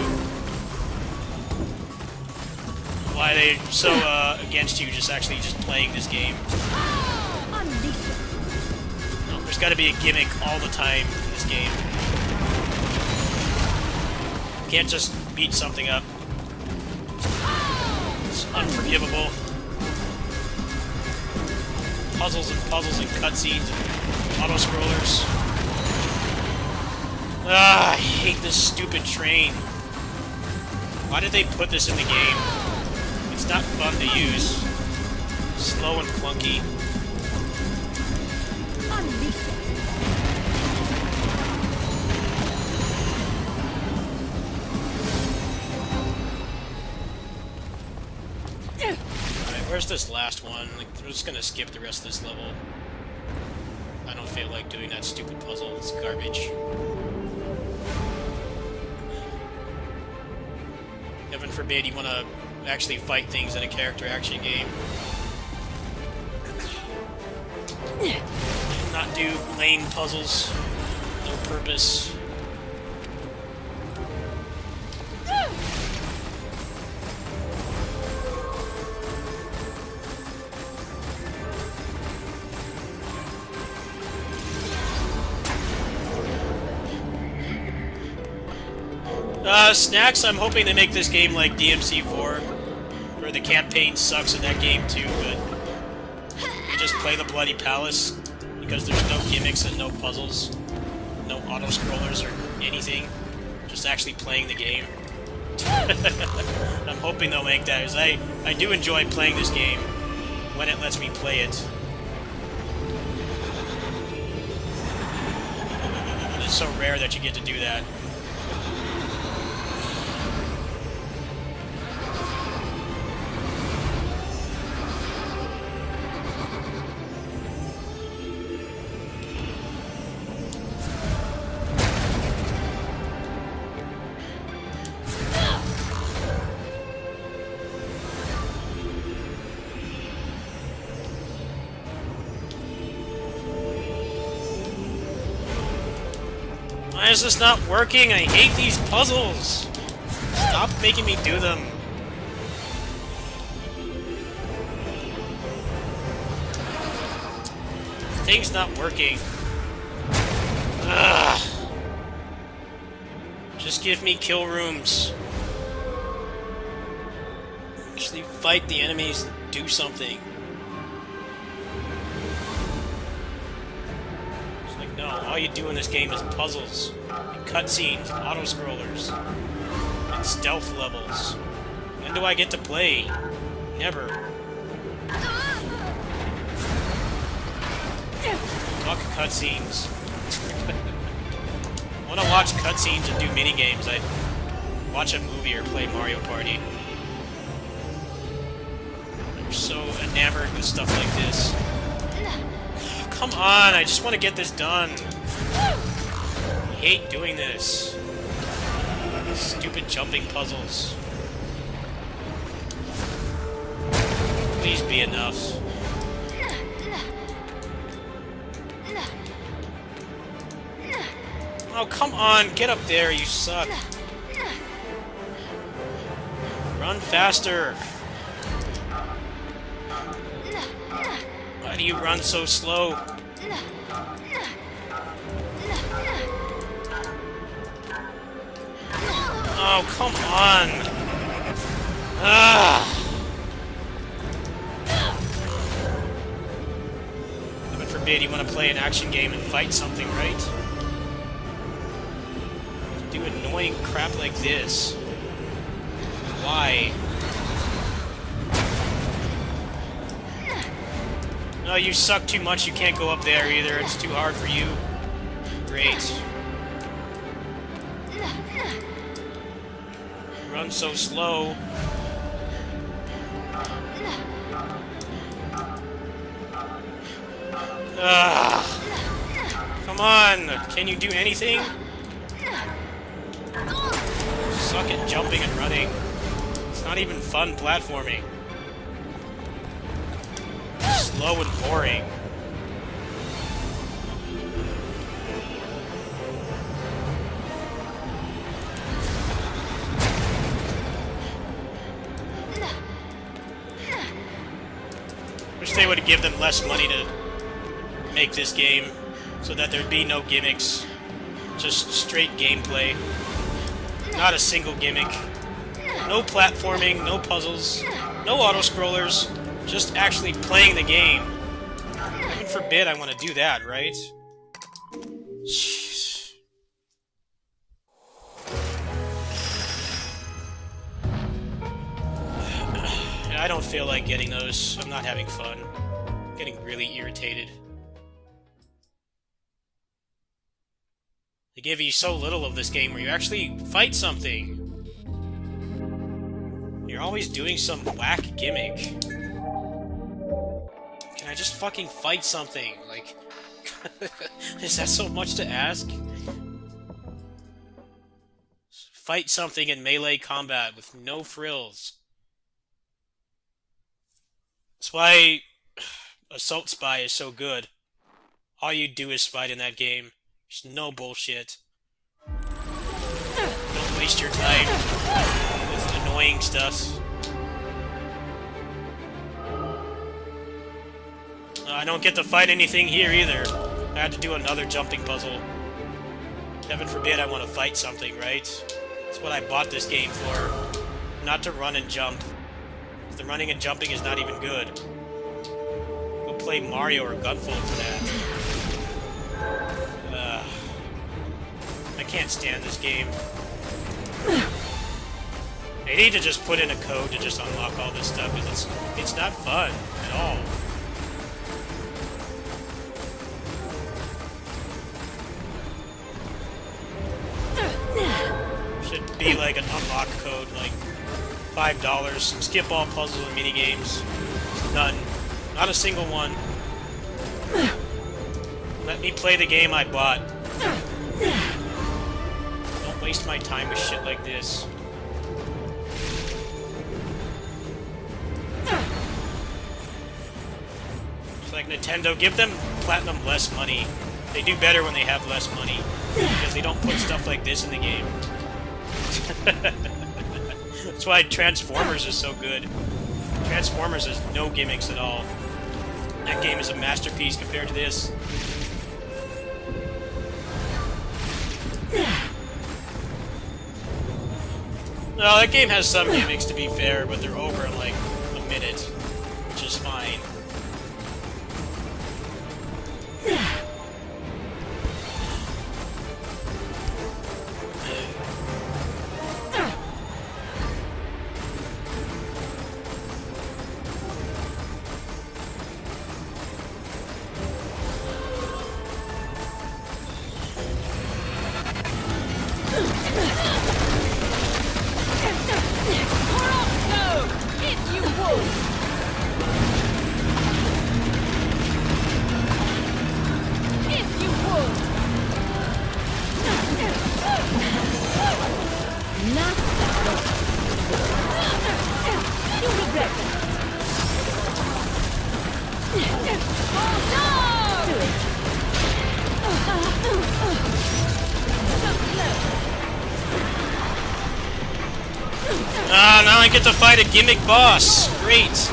Why are they so against you just playing this game? No, there's got to be a gimmick all the time in this game. You can't just beat something up. It's unforgivable. Puzzles and cutscenes and auto-scrollers. Ah, I hate this stupid train. Why did they put this in the game? It's not fun to use. Slow and clunky. Alright, where's this last one? Like, we're just gonna skip the rest of this level. I don't feel like doing that stupid puzzle. It's garbage. Heaven forbid you want to actually fight things in a character action game. Not do lame puzzles. No purpose. Snacks, I'm hoping they make this game like DMC4, where the campaign sucks in that game too, but you just play the Bloody Palace, because there's no gimmicks and no puzzles, no auto-scrollers or anything, just actually playing the game. I'm hoping they'll make that, because I do enjoy playing this game when it lets me play it. It's so rare that you get to do that. Why is this not working? I hate these puzzles! Stop making me do them. The thing's not working. Ugh. Just give me kill rooms. Actually fight the enemies, do something. No, all you do in this game is puzzles, and cutscenes, and auto-scrollers, and stealth levels. When do I get to play? Never. Fuck cutscenes. I want to watch cutscenes and do minigames. I'd watch a movie or play Mario Party. I'm so enamored with stuff like this. Come on, I just want to get this done. I hate doing this. Stupid jumping puzzles. Please be enough. Oh, come on, get up there, you suck. Run faster. Why do you run so slow? Oh, come on! forbid you want to play an action game and fight something, right? Do annoying crap like this. Why? No, you suck too much, you can't go up there either, it's too hard for you. Great. Run so slow. Ugh. Come on! Can you do anything? Suck at jumping and running. It's not even fun platforming. Slow and boring. Wish they would give them less money to make this game so that there'd be no gimmicks. Just straight gameplay. Not a single gimmick. No platforming, no puzzles, no auto-scrollers. Just actually playing the game. Heaven forbid I want to do that, right? Jeez. I don't feel like getting those. I'm not having fun. I'm getting really irritated. They give you so little of this game where you actually fight something. You're always doing some whack gimmick. Can I just fucking fight something? Like, is that so much to ask? Fight something in melee combat with no frills. That's why Assault Spy is so good. All you do is fight in that game. There's no bullshit. Don't waste your time with annoying stuff. I don't get to fight anything here either. I had to do another jumping puzzle. Heaven forbid I want to fight something, right? That's what I bought this game for. Not to run and jump. The running and jumping is not even good. Go play Mario or Gunvolt for that. I can't stand this game. They need to just put in a code to just unlock all this stuff, because it's not fun at all. Should be like an unlock code, like $5. Skip all puzzles and minigames. None. Not a single one. Let me play the game I bought. Don't waste my time with shit like this. It's like Nintendo, give them Platinum less money. They do better when they have less money. Because they don't put stuff like this in the game. That's why Transformers is so good. Transformers has no gimmicks at all. That game is a masterpiece compared to this. No, that game has some gimmicks, to be fair, but they're over in like a minute, which is fine. Ah, now I get to fight a gimmick boss. Great.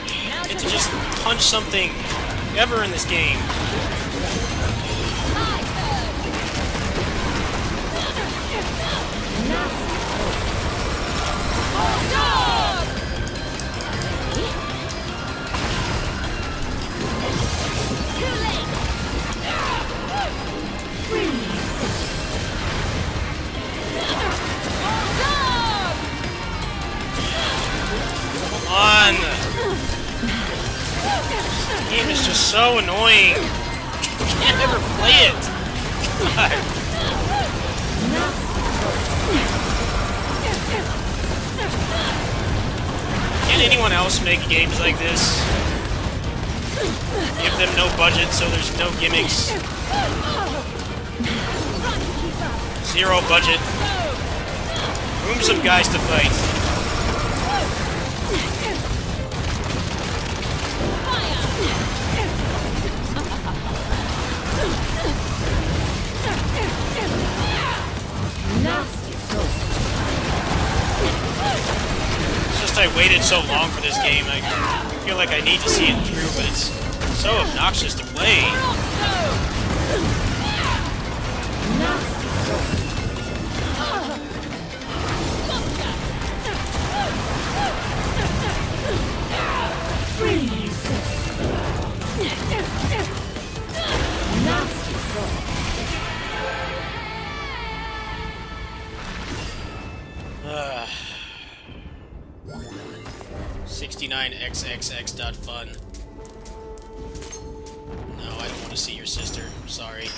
I get to just punch something ever in this game. It's just so annoying. I can't ever play it. God. Can't anyone else make games like this? Give them no budget so there's no gimmicks. Zero budget. Boom some guys to fight. It's just I waited so long for this game. I feel like I need to see it through, but it's so obnoxious to play. Ugh. 69xxx.fun. No, I don't want to see your sister. Sorry.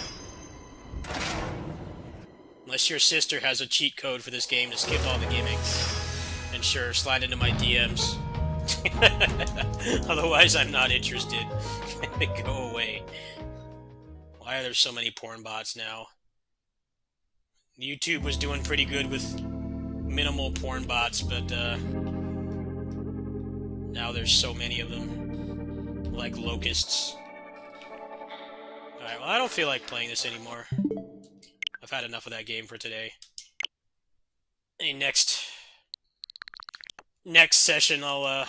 Unless your sister has a cheat code for this game to skip all the gimmicks. And sure, slide into my DMs. Otherwise, I'm not interested. Go away. Why are there so many porn bots now? YouTube was doing pretty good with minimal porn bots, but now there's so many of them. Like locusts. Alright, well, I don't feel like playing this anymore. I've had enough of that game for today. Hey, next session, I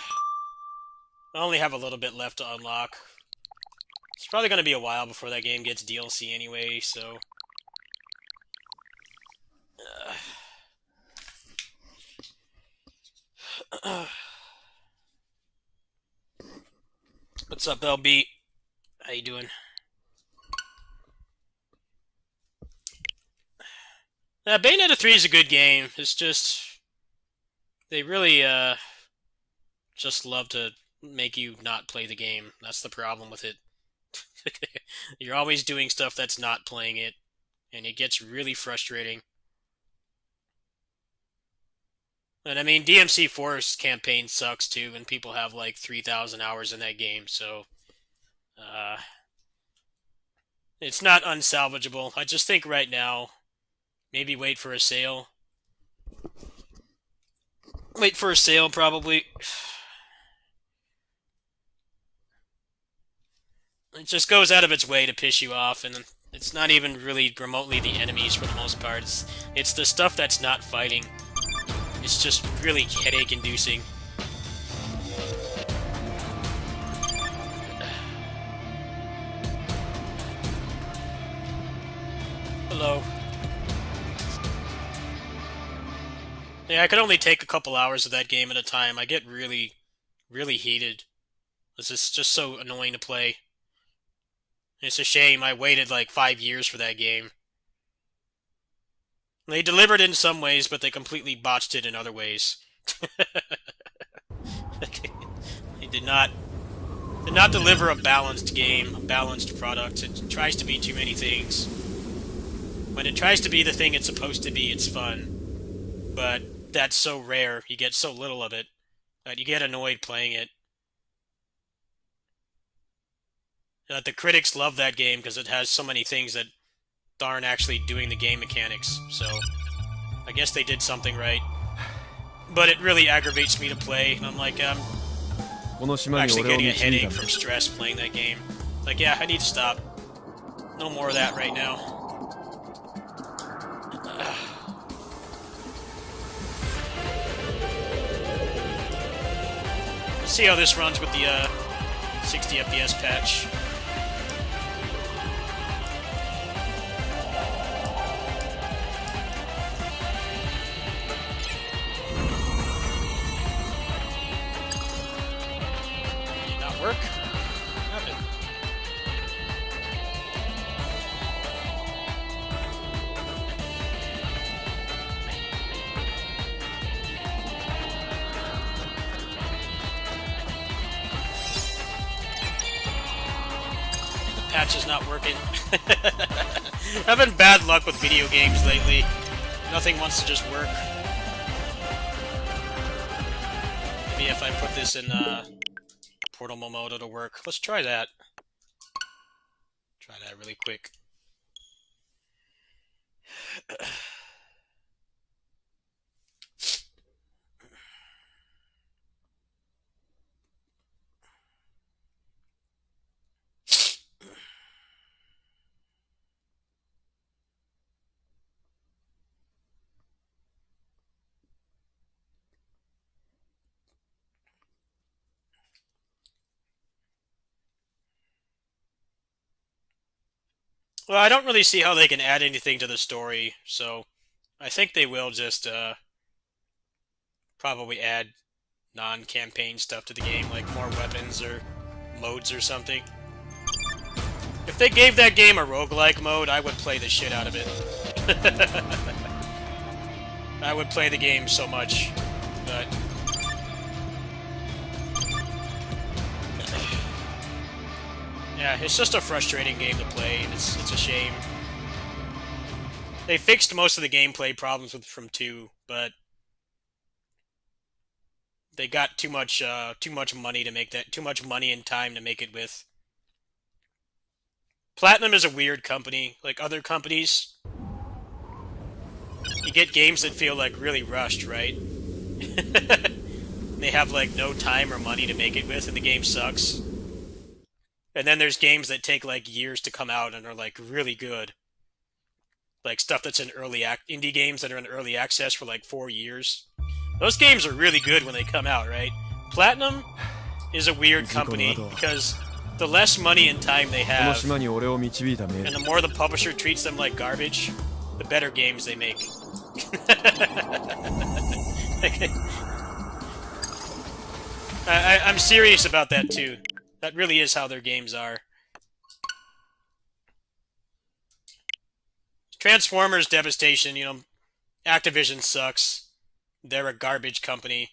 only have a little bit left to unlock. It's probably going to be a while before that game gets DLC anyway, so... What's up, LB? How you doing? Bayonetta 3 is a good game. It's just... They really, just love to make you not play the game. That's the problem with it. You're always doing stuff that's not playing it, and it gets really frustrating. And I mean, DMC4's campaign sucks too, and people have like 3,000 hours in that game, so... it's not unsalvageable. I just think right now, maybe wait for a sale. Wait for a sale, probably. It just goes out of its way to piss you off, and it's not even really remotely the enemies for the most part. It's the stuff that's not fighting. It's just really headache-inducing. Hello. Yeah, I could only take a couple hours of that game at a time. I get really, really heated. This is just so annoying to play. It's a shame I waited like 5 years for that game. They delivered in some ways, but they completely botched it in other ways. They did not deliver a balanced game, a balanced product. It tries to be too many things. When it tries to be the thing it's supposed to be, it's fun. But that's so rare, you get so little of it, that you get annoyed playing it. The critics love that game because it has so many things that aren't actually doing the game mechanics, so I guess they did something right. But it really aggravates me to play, and I'm like, I'm actually getting a headache from stress playing that game. Like, yeah, I need to stop. No more of that right now. Let's see how this runs with the 60 FPS patch. Did not work? What happened? patch is not working. Having bad luck with video games lately. Nothing wants to just work. Maybe if I put this in portable mode, it'll work. Let's try that. Try that really quick. Well, I don't really see how they can add anything to the story, so I think they will just probably add non-campaign stuff to the game, like more weapons or modes or something. If they gave that game a roguelike mode, I would play the shit out of it. I would play the game so much, but... yeah, it's just a frustrating game to play, and it's a shame. They fixed most of the gameplay problems from 2, but they got too much money to make that, too much money and time to make it with. Platinum is a weird company. Like other companies, you get games that feel like really rushed, right? They have like no time or money to make it with, and the game sucks. And then there's games that take like years to come out and are like really good. Like stuff that's in indie games that are in early access for like 4 years. Those games are really good when they come out, right? Platinum is a weird company because the less money and time they have, and the more the publisher treats them like garbage, the better games they make. I'm serious about that too. That really is how their games are. Transformers Devastation, you know, Activision sucks. They're a garbage company.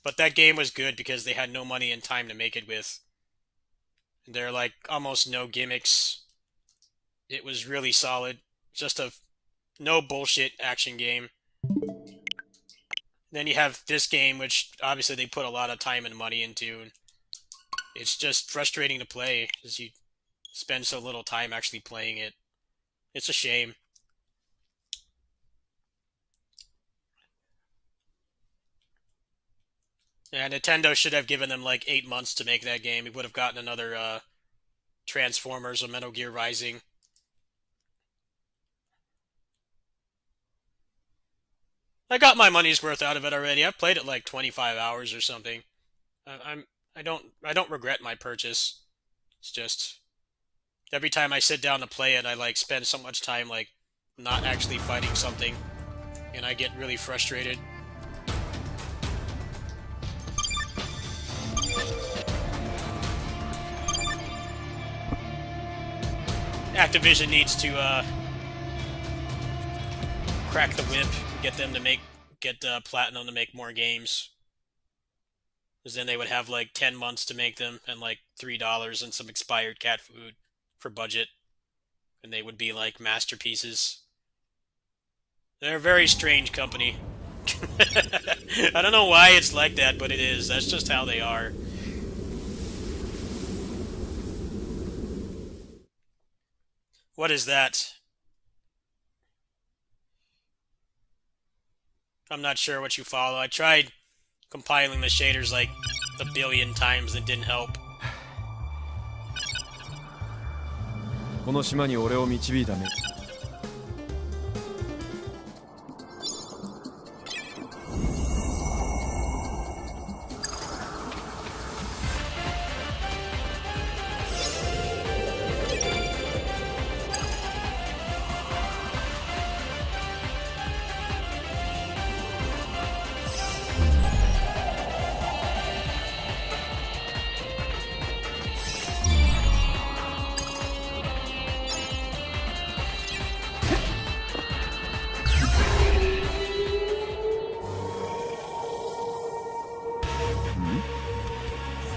But that game was good because they had no money and time to make it with. They're like almost no gimmicks. It was really solid. Just a no bullshit action game. Then you have this game, which obviously they put a lot of time and money into. It's just frustrating to play because you spend so little time actually playing it. It's a shame. Yeah, Nintendo should have given them like 8 months to make that game. We would have gotten another Transformers or Metal Gear Rising. I got my money's worth out of it already. I've played it like 25 hours or something. I don't regret my purchase. It's just every time I sit down to play it, I like spend so much time like not actually fighting something, and I get really frustrated. Activision needs to crack the whip, get them to get Platinum to make more games. Because then they would have like 10 months to make them and like $3 and some expired cat food for budget. And they would be like masterpieces. They're a very strange company. I don't know why it's like that, but it is. That's just how they are. What is that? I'm not sure what you follow. I tried compiling the shaders like a billion times and didn't help. この島に俺を導いたね。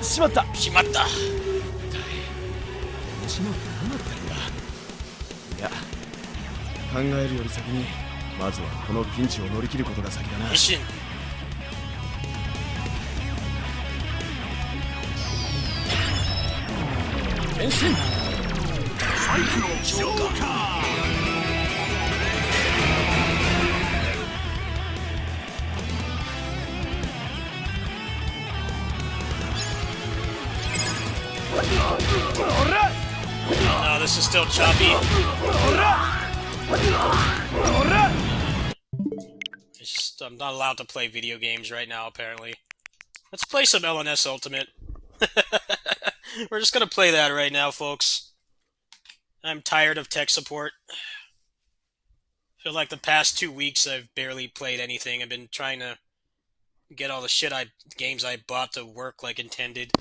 しまった。しまった。島どうなってるんだ。いや、考えるより先にまずはこのピンチを乗り切ることが先だな。維新。変身。サイクロンジョーカー。No, this is still choppy. I'm not allowed to play video games right now, apparently. Let's play some LNS Ultimate. We're just gonna play that right now, folks. I'm tired of tech support. I feel like the past 2 weeks I've barely played anything. I've been trying to get all the games I bought to work like intended.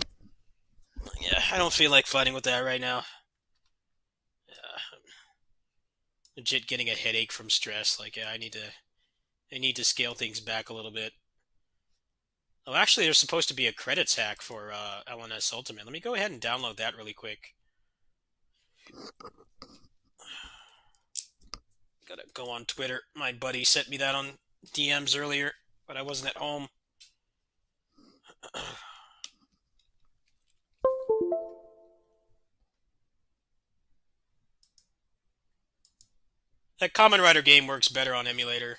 Yeah, I don't feel like fighting with that right now. Legit getting a headache from stress. Like, yeah, I need to scale things back a little bit. Oh, actually, there's supposed to be a credits hack for LNS Ultimate. Let me go ahead and download that really quick. Gotta go on Twitter. My buddy sent me that on DMs earlier, but I wasn't at home. That Kamen Rider game works better on emulator.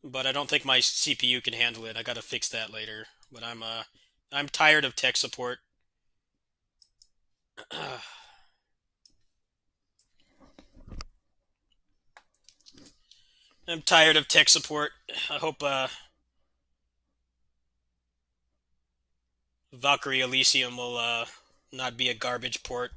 But I don't think my CPU can handle it. I gotta fix that later. But I'm tired of tech support. I'm tired of tech support. I hope Valkyrie Elysium will not be a garbage port.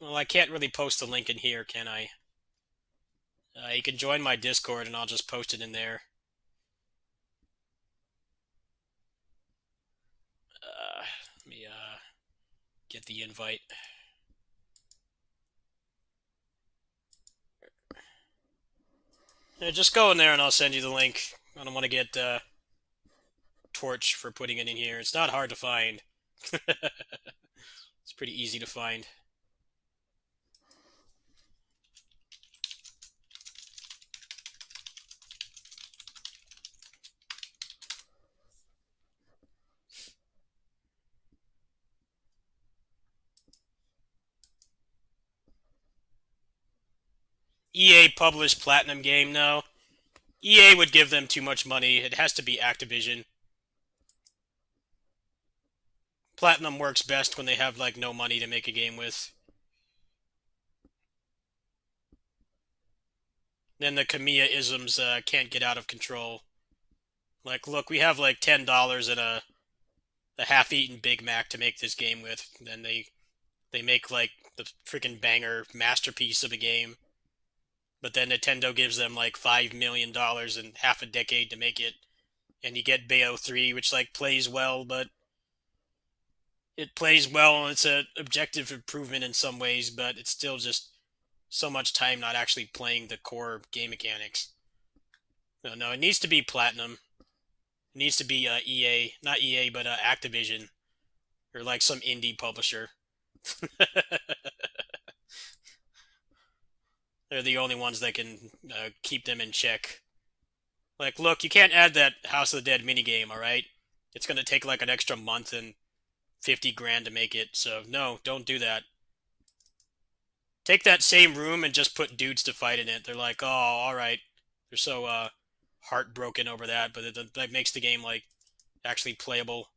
Well, I can't really post the link in here, can I? You can join my Discord and I'll just post it in there. Let me get the invite. Yeah, just go in there and I'll send you the link. I don't want to get torch for putting it in here. It's not hard to find. It's pretty easy to find. EA published Platinum game? No. EA would give them too much money. It has to be Activision. Platinum works best when they have, like, no money to make a game with. Then the Kamiya-isms can't get out of control. Like, look, we have, like, $10 and a half-eaten Big Mac to make this game with. Then they make, like, the freaking banger masterpiece of a game. But then Nintendo gives them, like, $5 million and half a decade to make it. And you get Bayo 3, which, like, plays well, but it plays well, and it's an objective improvement in some ways, but it's still just so much time not actually playing the core game mechanics. No, it needs to be Platinum. It needs to be EA, not EA, but Activision, or like some indie publisher. They're the only ones that can keep them in check. Like, look, you can't add that House of the Dead minigame, alright? It's gonna take like an extra month and 50 grand to make it, so no, don't do that. Take that same room and just put dudes to fight in it. They're like, oh, alright. They're so heartbroken over that, but that makes the game, like, actually playable.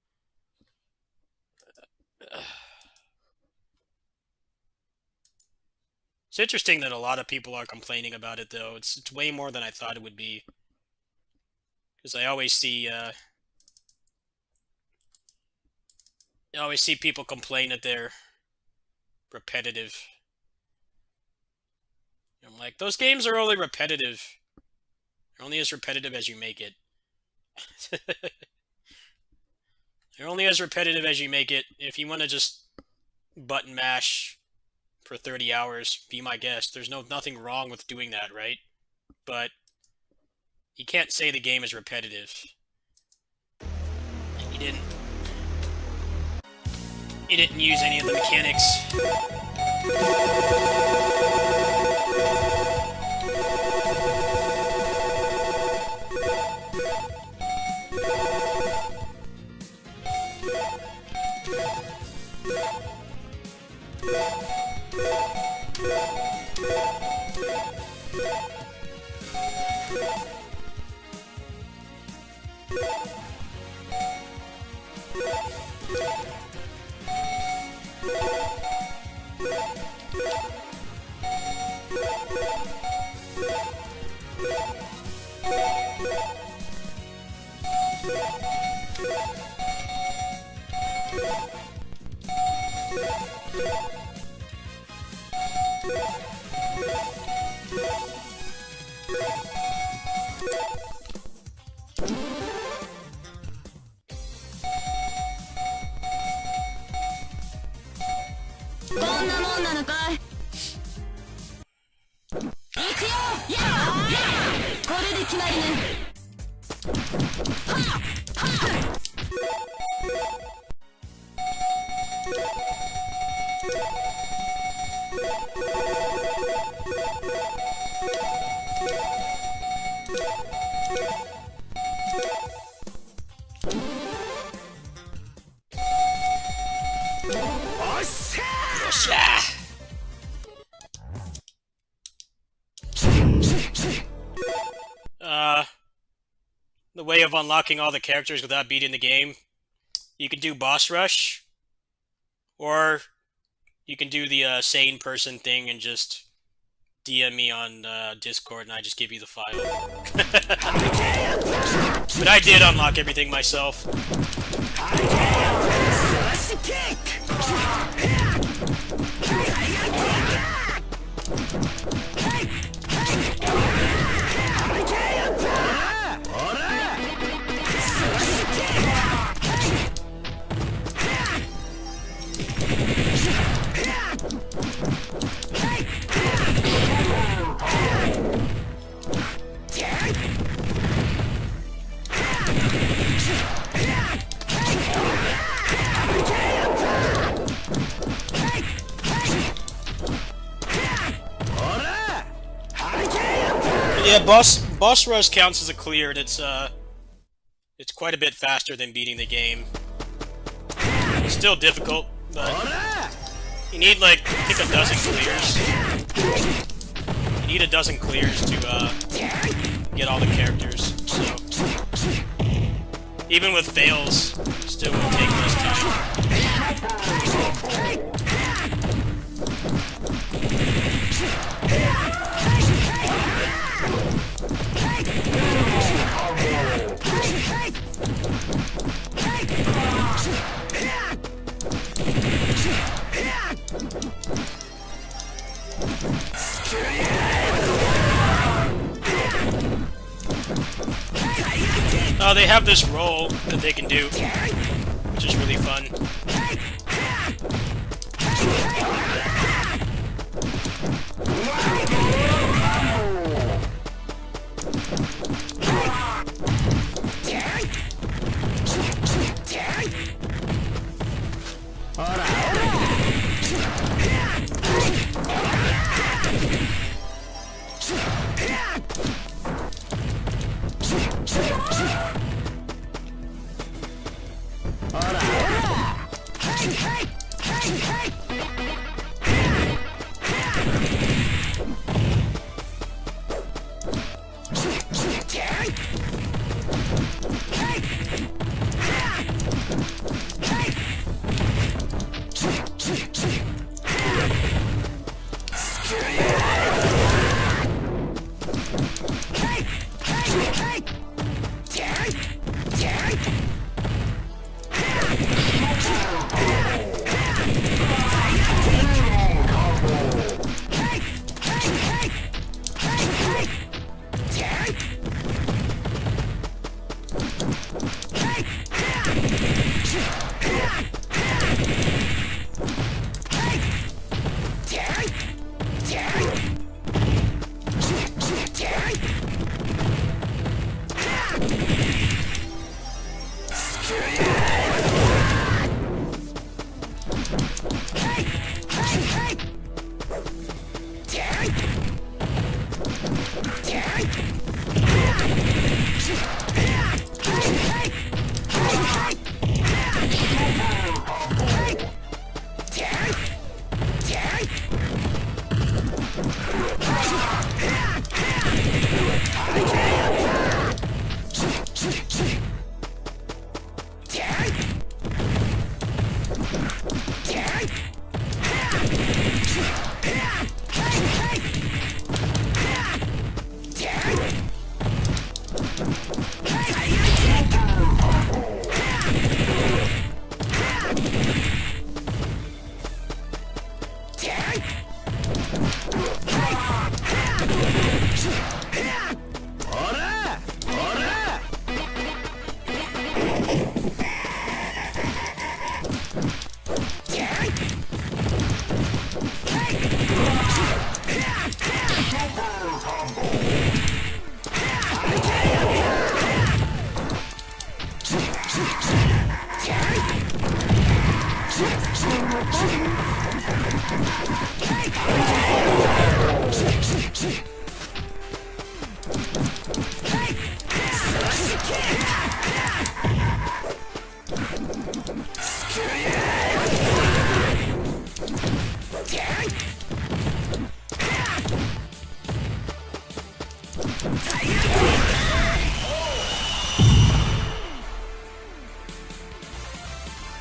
It's interesting that a lot of people are complaining about it, though. It's way more than I thought it would be. Because I always see people complain that they're repetitive. I'm like, those games are only repetitive. They're only as repetitive as you make it. They're only as repetitive as you make it. If you want to just button mash for 30 hours, be my guest. There's nothing wrong with doing that, right? But you can't say the game is repetitive. You didn't use any of the mechanics. The way of unlocking all the characters without beating the game, you can do boss rush, or you can do the sane person thing and just DM me on Discord and I just give you the file. But I did unlock everything myself. Yeah, boss rush counts as a clear, and it's quite a bit faster than beating the game. It's still difficult, but you need like I think a dozen clears. You need a dozen clears to get all the characters. So even with fails, still will take less time. They have this roll that they can do, which is really fun.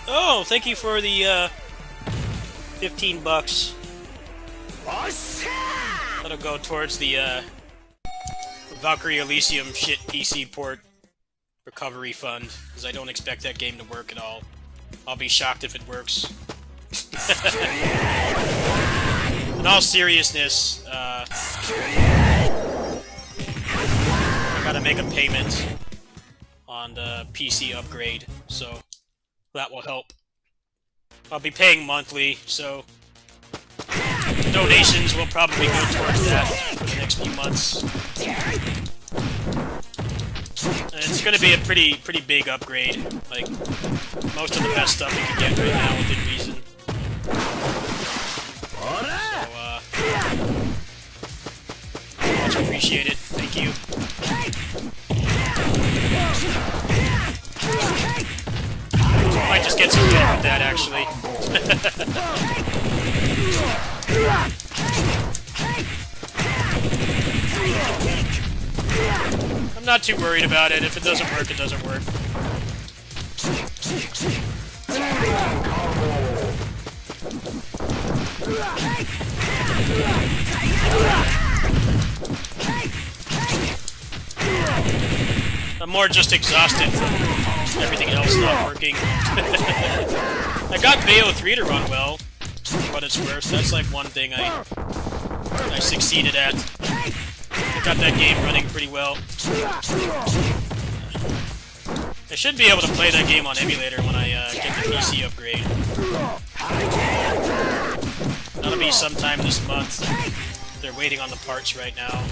Oh, thank you for the 15 bucks. That'll go towards the Valkyrie Elysium shit PC port recovery fund, because I don't expect that game to work at all. I'll be shocked if it works. In all seriousness, I gotta make a payment on the PC upgrade, so that will help. I'll be paying monthly, so donations will probably go towards that for the next few months. And it's going to be a pretty big upgrade, like most of the best stuff you can get right now within reason. So, much appreciated. Thank you. Might just get some fun with that, actually. I'm not too worried about it. If it doesn't work, it doesn't work. I'm more just exhausted from everything else not working. I got Bayo 3 to run well, for what it's worth. That's like one thing I succeeded at. I got that game running pretty well. I should be able to play that game on emulator when I get the PC upgrade. That'll be sometime this month. They're waiting on the parts right now.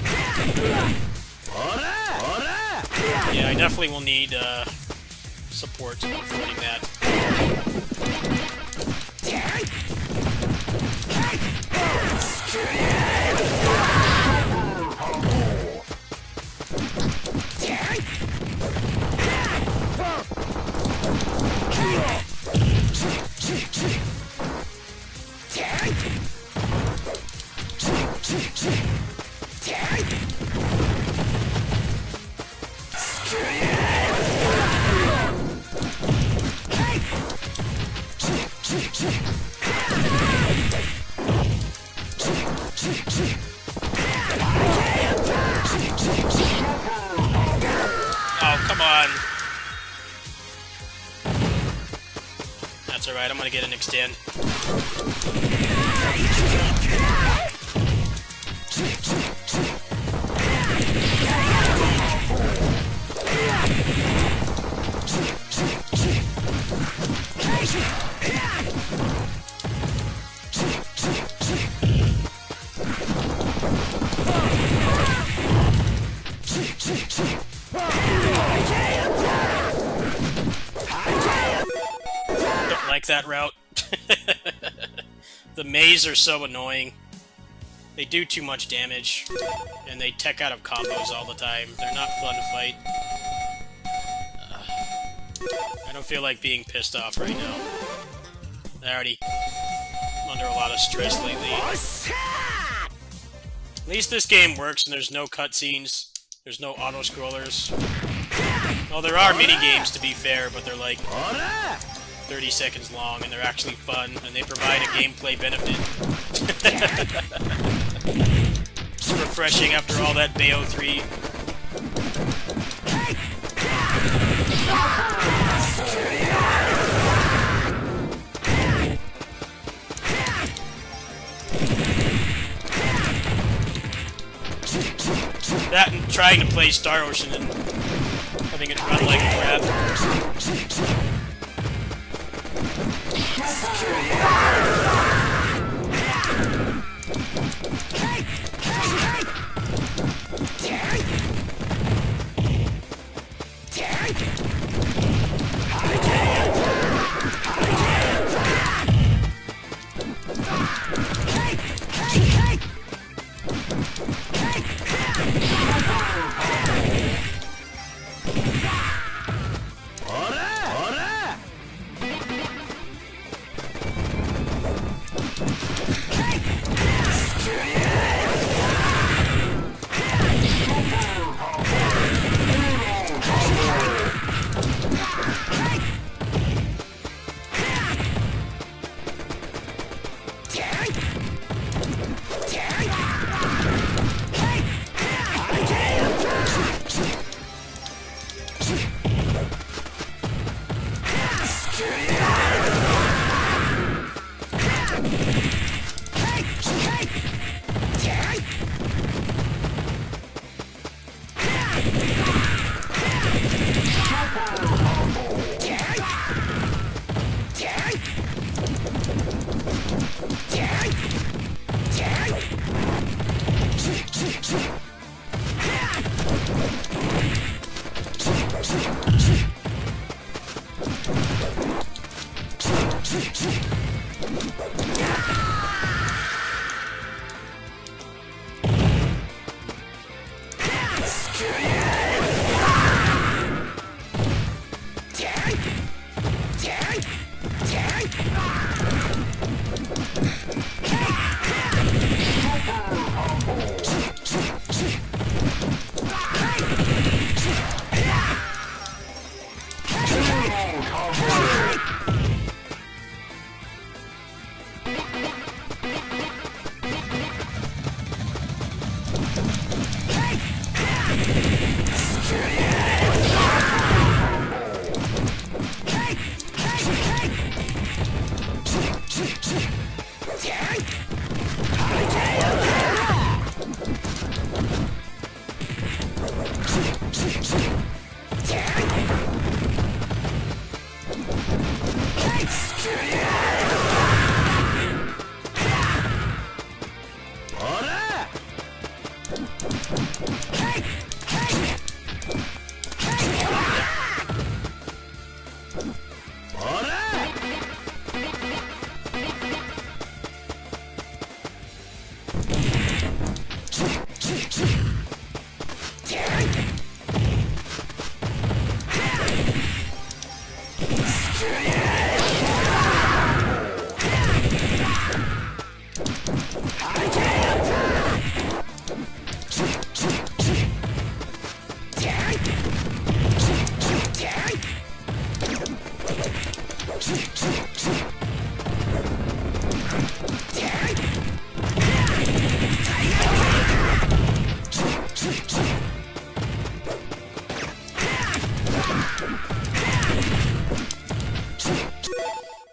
Yeah, I definitely will need support supporting that. Oh, come on. That's alright, I'm gonna get an extend. Don't like that route. The maze are so annoying. They do too much damage, and they tech out of combos all the time. They're not fun to fight. I don't feel like being pissed off right now. I already am under a lot of stress lately. At least this game works and there's no cutscenes. There's no auto-scrollers. Well, there are mini-games to be fair, but they're like 30 seconds long and they're actually fun and they provide a gameplay benefit. It's refreshing after all that Bayo 3. trying to play Star Ocean and having it run like crap.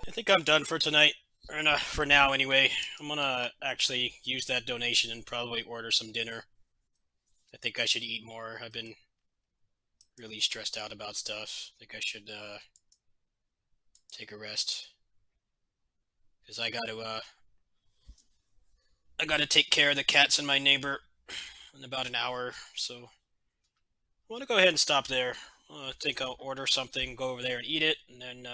I think I'm done for tonight, or for now anyway. I'm gonna actually use that donation and probably order some dinner. I think I should eat more. I've been really stressed out about stuff. I think I should take a rest, because I gotta take care of the cats and my neighbor in about an hour. So I want to go ahead and stop there. I think I'll order something, go over there and eat it, and then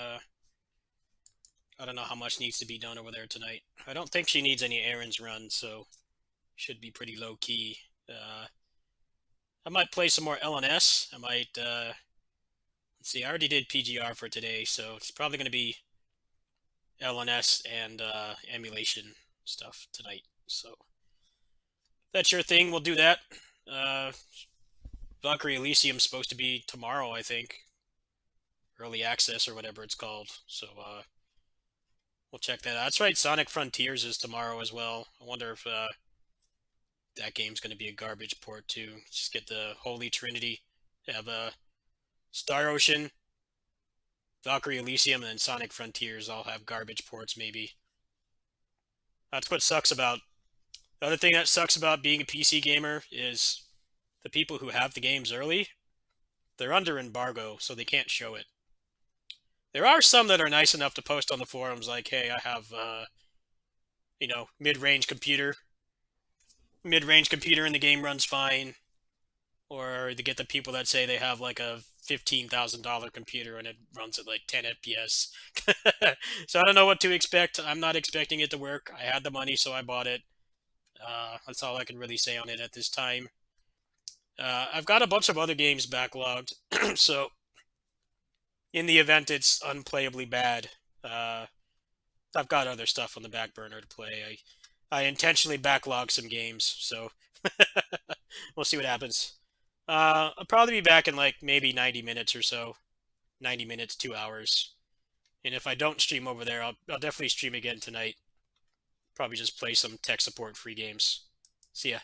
I don't know how much needs to be done over there tonight. I don't think she needs any errands run, so should be pretty low key. I might play some more LNS. I might let's see. I already did PGR for today, so it's probably going to be LNS and emulation stuff tonight. So if that's your thing, we'll do that. Valkyrie Elysium is supposed to be tomorrow, I think. Early access or whatever it's called. So we'll check that out. That's right, Sonic Frontiers is tomorrow as well. I wonder if that game's going to be a garbage port too. Just get the Holy Trinity. Have Star Ocean, Valkyrie Elysium, and then Sonic Frontiers all have garbage ports maybe. That's what sucks about... The other thing that sucks about being a PC gamer is the people who have the games early, they're under embargo, so they can't show it. There are some that are nice enough to post on the forums, like, hey, I have, mid-range computer. Mid-range computer and the game runs fine. Or they get the people that say they have like a $15,000 computer and it runs at like 10 FPS. So I don't know what to expect. I'm not expecting it to work. I had the money, so I bought it. That's all I can really say on it at this time. I've got a bunch of other games backlogged, so in the event it's unplayably bad, I've got other stuff on the back burner to play. I intentionally backlog some games, so we'll see what happens. I'll probably be back in like maybe 90 minutes or so. 90 minutes, 2 hours. And if I don't stream over there, I'll definitely stream again tonight. Probably just play some tech support free games. See ya.